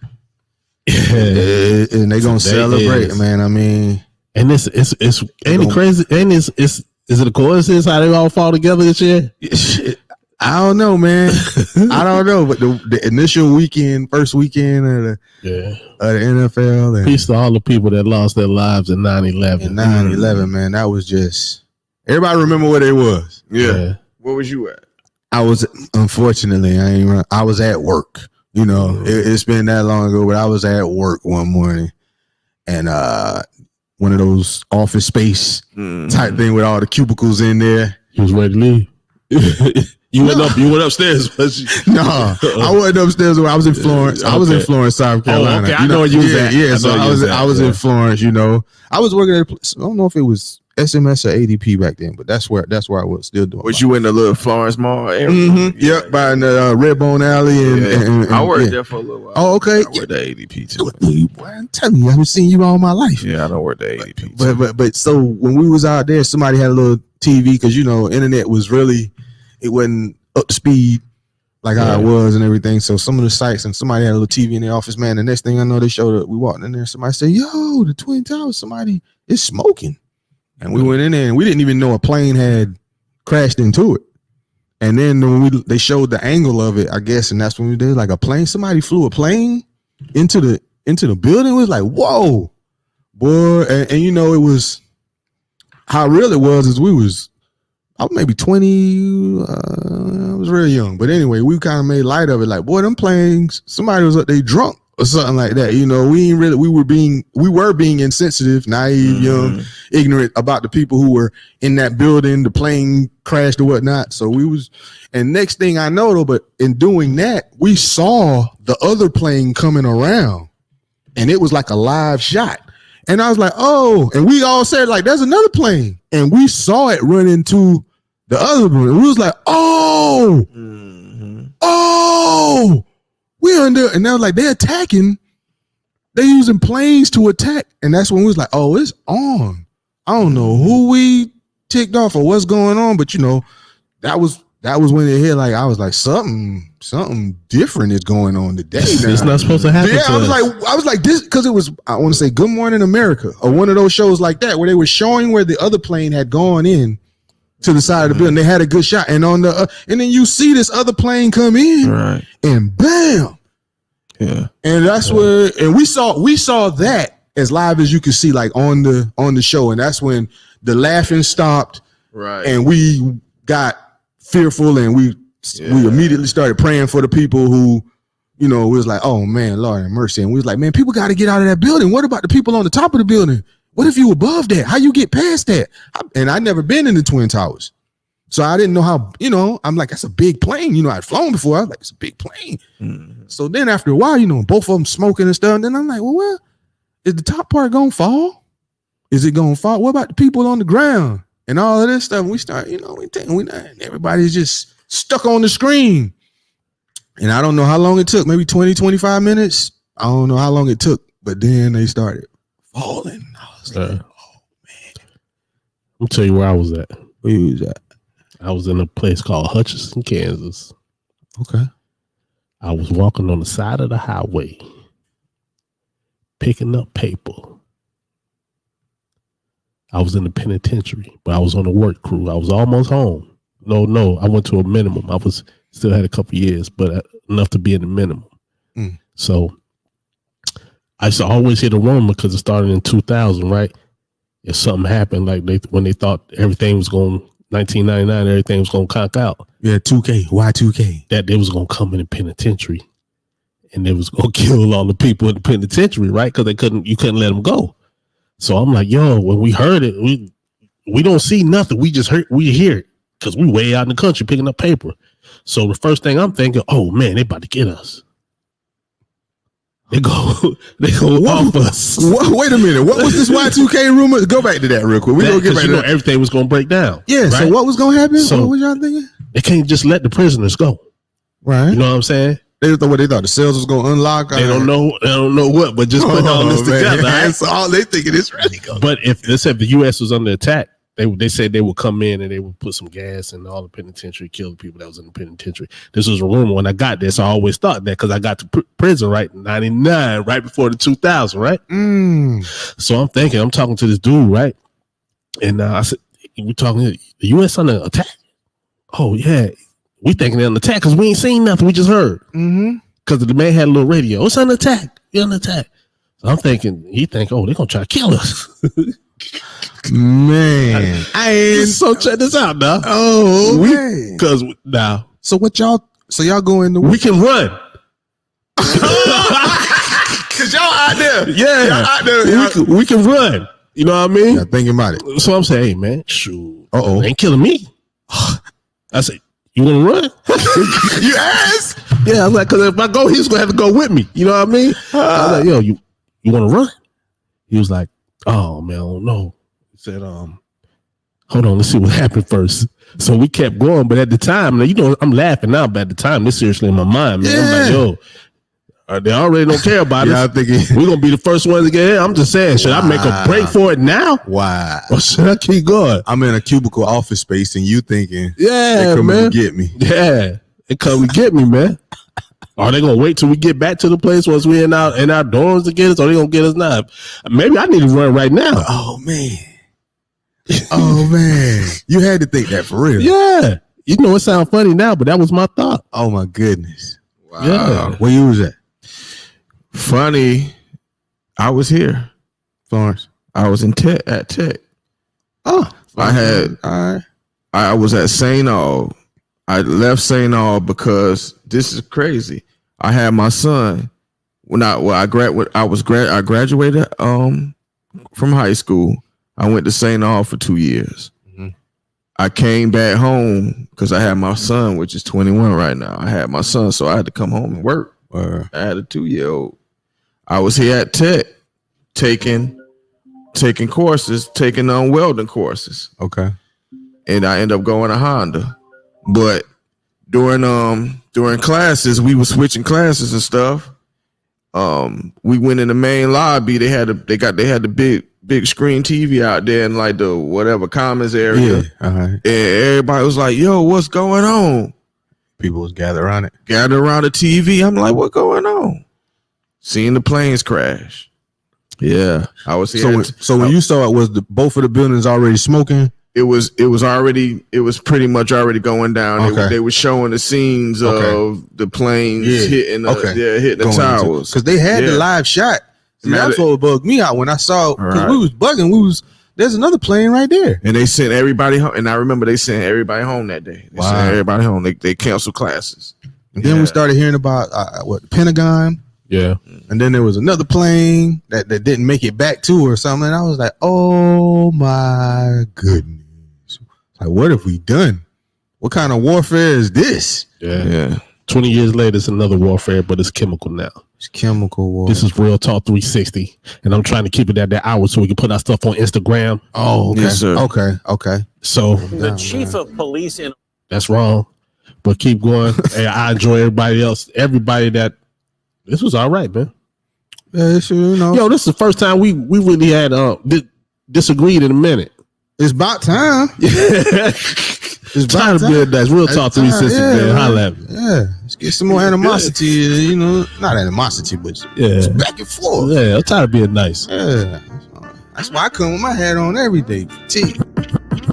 and they're going to celebrate, man. I mean. And it's ain't it crazy? And is it a coincidence how they all fall together this year? I don't know, man. I don't know, but the initial first weekend of the NFL. And peace to all the people that lost their lives in 9/11. In 9/11, man, that was just. Everybody remember what it was. Yeah. Where was you at? I was, unfortunately, I was at work. It's been that long ago, but I was at work one morning, and one of those office space type thing with all the cubicles in there. He was ready to leave. You went upstairs. No, I wasn't upstairs. I was in Florence. I was in Florence, South Carolina. Okay. I know you was at. Yeah, so I was in Florence. I was working at. I don't know if it was SMS or ADP back then, but that's where I was still doing. Was you in the little Florence Mall area? Yep, by the Redbone Alley, and I worked there for a little while. Oh, okay. I worked at ADP too. I'm telling you, I haven't seen you all my life. Yeah, I don't work at ADP. But so when we was out there, somebody had a little TV because internet was really. It wasn't up to speed like how it was and everything. So some of the sites and somebody had a little TV in the office, man. The next thing I know, they showed up. We walked in there. Somebody said, "Yo, the Twin Towers, somebody is smoking." And we went in there and we didn't even know a plane had crashed into it. And then when they showed the angle of it, I guess, and that's when we did like a plane. Somebody flew a plane into the building. It was like, whoa, boy. And it was how real it was is I was maybe 20. I was real young, but anyway, we kind of made light of it. Like, boy, them planes. Somebody was up there drunk or something like that. We were being insensitive, naive, young, ignorant about the people who were in that building. The plane crashed or whatnot. So and next thing I know, though, but in doing that, we saw the other plane coming around, and it was like a live shot. And I was like, oh, and we all said like, there's another plane, and we saw it run into the other one. And we was like, oh, we under, and they were like, they're attacking. They're using planes to attack. And that's when we was like, oh, it's on. I don't know who we ticked off or what's going on, but that was when it hit. Like, I was like, something different is going on today. It's not supposed to happen. Yeah, I was like this because it was, I want to say Good Morning America or one of those shows like that where they were showing where the other plane had gone in to the side of the building. They had a good shot, and on the and then you see this other plane come in, right, and bam, yeah, and that's where, and we saw that as live as you could see, like on the show, and that's when the laughing stopped, right, and we got fearful, and we immediately started praying for the people who, was like, oh man, Lord have mercy, and we was like, man, people got to get out of that building. What about the people on the top of the building? What if you above that? How you get past that? And I'd never been in the Twin Towers. So I didn't know how, I'm like, that's a big plane. I'd flown before. I was like, it's a big plane. Mm-hmm. So then after a while, both of them smoking and stuff. And then I'm like, well, is the top part going to fall? Is it going to fall? What about the people on the ground and all of this stuff? And we start, everybody's just stuck on the screen. And I don't know how long it took, maybe 20, 25 minutes. I don't know how long it took, but then they started falling. I was like, oh man. I'll tell you where I was at. Where you was at? I was in a place called Hutchinson, Kansas. Okay. I was walking on the side of the highway, picking up paper. I was in the penitentiary, but I was on the work crew. I was almost home. No, I went to a minimum. I was still had a couple years, but enough to be in the minimum. So I used to always hear the rumor because it started in 2000, right? If something happened, like when they thought everything was going 1999, everything was going to conk out. Yeah, 2K, Y2K. That they was going to come in the penitentiary and they was going to kill all the people in the penitentiary, right? Because you couldn't let them go. So I'm like, yo, when we heard it, we don't see nothing. We hear it because we way out in the country picking up paper. So the first thing I'm thinking, oh man, they about to get us. They go off us. Wait a minute. What was this Y2K rumor? Go back to that real quick. We gonna get back to that. Everything was gonna break down. Yeah. Right? So what was gonna happen? So what was y'all thinking? They can't just let the prisoners go. Right. You know what I'm saying? They thought the cells was gonna unlock. They don't know what, but just put all this together. Right? That's all they thinking is ready. But if the U.S. was under attack, they said they would come in and they would put some gas in all the penitentiary, kill the people that was in the penitentiary. This was a rumor when I got there, so I always thought that because I got to prison right in 99, right before the 2000, right? So I'm talking to this dude, right? And I said, we talking the U.S. under attack? Oh yeah, we thinking they're under attack because we ain't seen nothing. We just heard because the man had a little radio. It's under attack. You're under attack. So I'm thinking, oh, they're gonna try to kill us. Man, so check this out now. Oh, man. Because now, so y'all go in the we can run. Cause y'all out there, yeah, y'all out there. We can run. You know what I mean? Yeah, thinking about it. So I'm saying, hey man, shoot, they ain't killing me. I said, you want to run? You asked? Yeah, I was like, because if I go, he's gonna have to go with me. You know what I mean? I was like, yo, you want to run? He was like, oh man, I don't know. He said, hold on, let's see what happened first. So we kept going, but at the time, I'm laughing now, but at the time, this seriously in my mind, man. I'm like, yo, they already don't care about us. We're gonna be the first ones to get in. I'm just saying, should I make a break for it now? Wow. Or should I keep going? I'm in a cubicle office space and you thinking, yeah, they come man, and get me. Yeah, they come and get me, man. Are they gonna wait till we get back to the place once we in our dorms to get us, or they gonna get us now? Maybe I need to run right now. Oh man. Oh man. You had to think that for real. Yeah. It sounds funny now, but that was my thought. Oh my goodness. Wow. Yeah. Where you was at? Funny. I was here. Florence. I was at Tech. Oh. I was at St. Aug. I left St. Aug because this is crazy. I had my son I graduated from high school. I went to St. Aug for 2 years. I came back home because I had my son, which is 21 right now. I had my son, so I had to come home and work. I had a 2-year-old. I was here at Tech taking courses, taking welding courses. Okay. And I ended up going to Honda. But during classes, we were switching classes and stuff. We went in the main lobby. They had the big screen TV out there in like the whatever commons area. Yeah. And everybody was like, yo, what's going on? People was gathered around the TV. I'm like, what's going on? Seeing the planes crash. Yeah. I was here. So when you saw it, was both of the buildings already smoking? It was pretty much already going down. Okay. They were showing the scenes of the planes hitting the towers. Because they had the live shot. See, that's what bugged me out when I saw, because we was bugging. There's another plane right there. And they sent everybody home. And I remember they sent everybody home that day. They sent everybody home. They canceled classes. And then we started hearing about the Pentagon. Yeah. And then there was another plane that didn't make it back to or something. And I was like, oh my goodness. Like, what have we done? What kind of warfare is this? Yeah. 20 years later, it's another warfare, but it's chemical now. It's chemical warfare. This is Realtalk 360, and I'm trying to keep it at that hour so we can put our stuff on Instagram. Oh, okay. Yes, sir. Okay. So the chief of police in that's wrong, but keep going. Hey, I enjoy everybody that this was all right, man. Yeah, sure, you know. Yo, this is the first time we really had disagreed in a minute. It's about time. It's time to build that. Real talk 360, man. Holla at me. Yeah, let's get some more animosity. You know, not animosity, but back and forth. Yeah, I'm tired of being nice. Yeah, that's why I come with my hat on every day.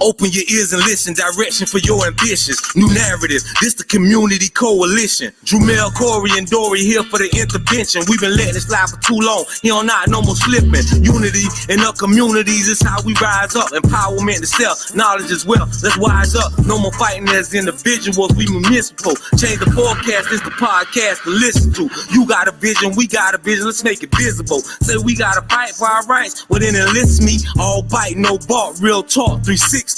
Open your ears and listen, direction for your ambitions. New narrative, this the community coalition. Drumel, Corey, and Dory here for the intervention. We've been letting it slide for too long. Here on not no more slipping. Unity in our communities is how we rise up. Empowerment to self, knowledge as well. Let's wise up. No more fighting as individuals. We municipal. Change the forecast, this the podcast to listen to. You got a vision, we got a vision. Let's make it visible. Say we gotta fight for our rights. Well then enlist me. All bite, no bark. Real talk 360.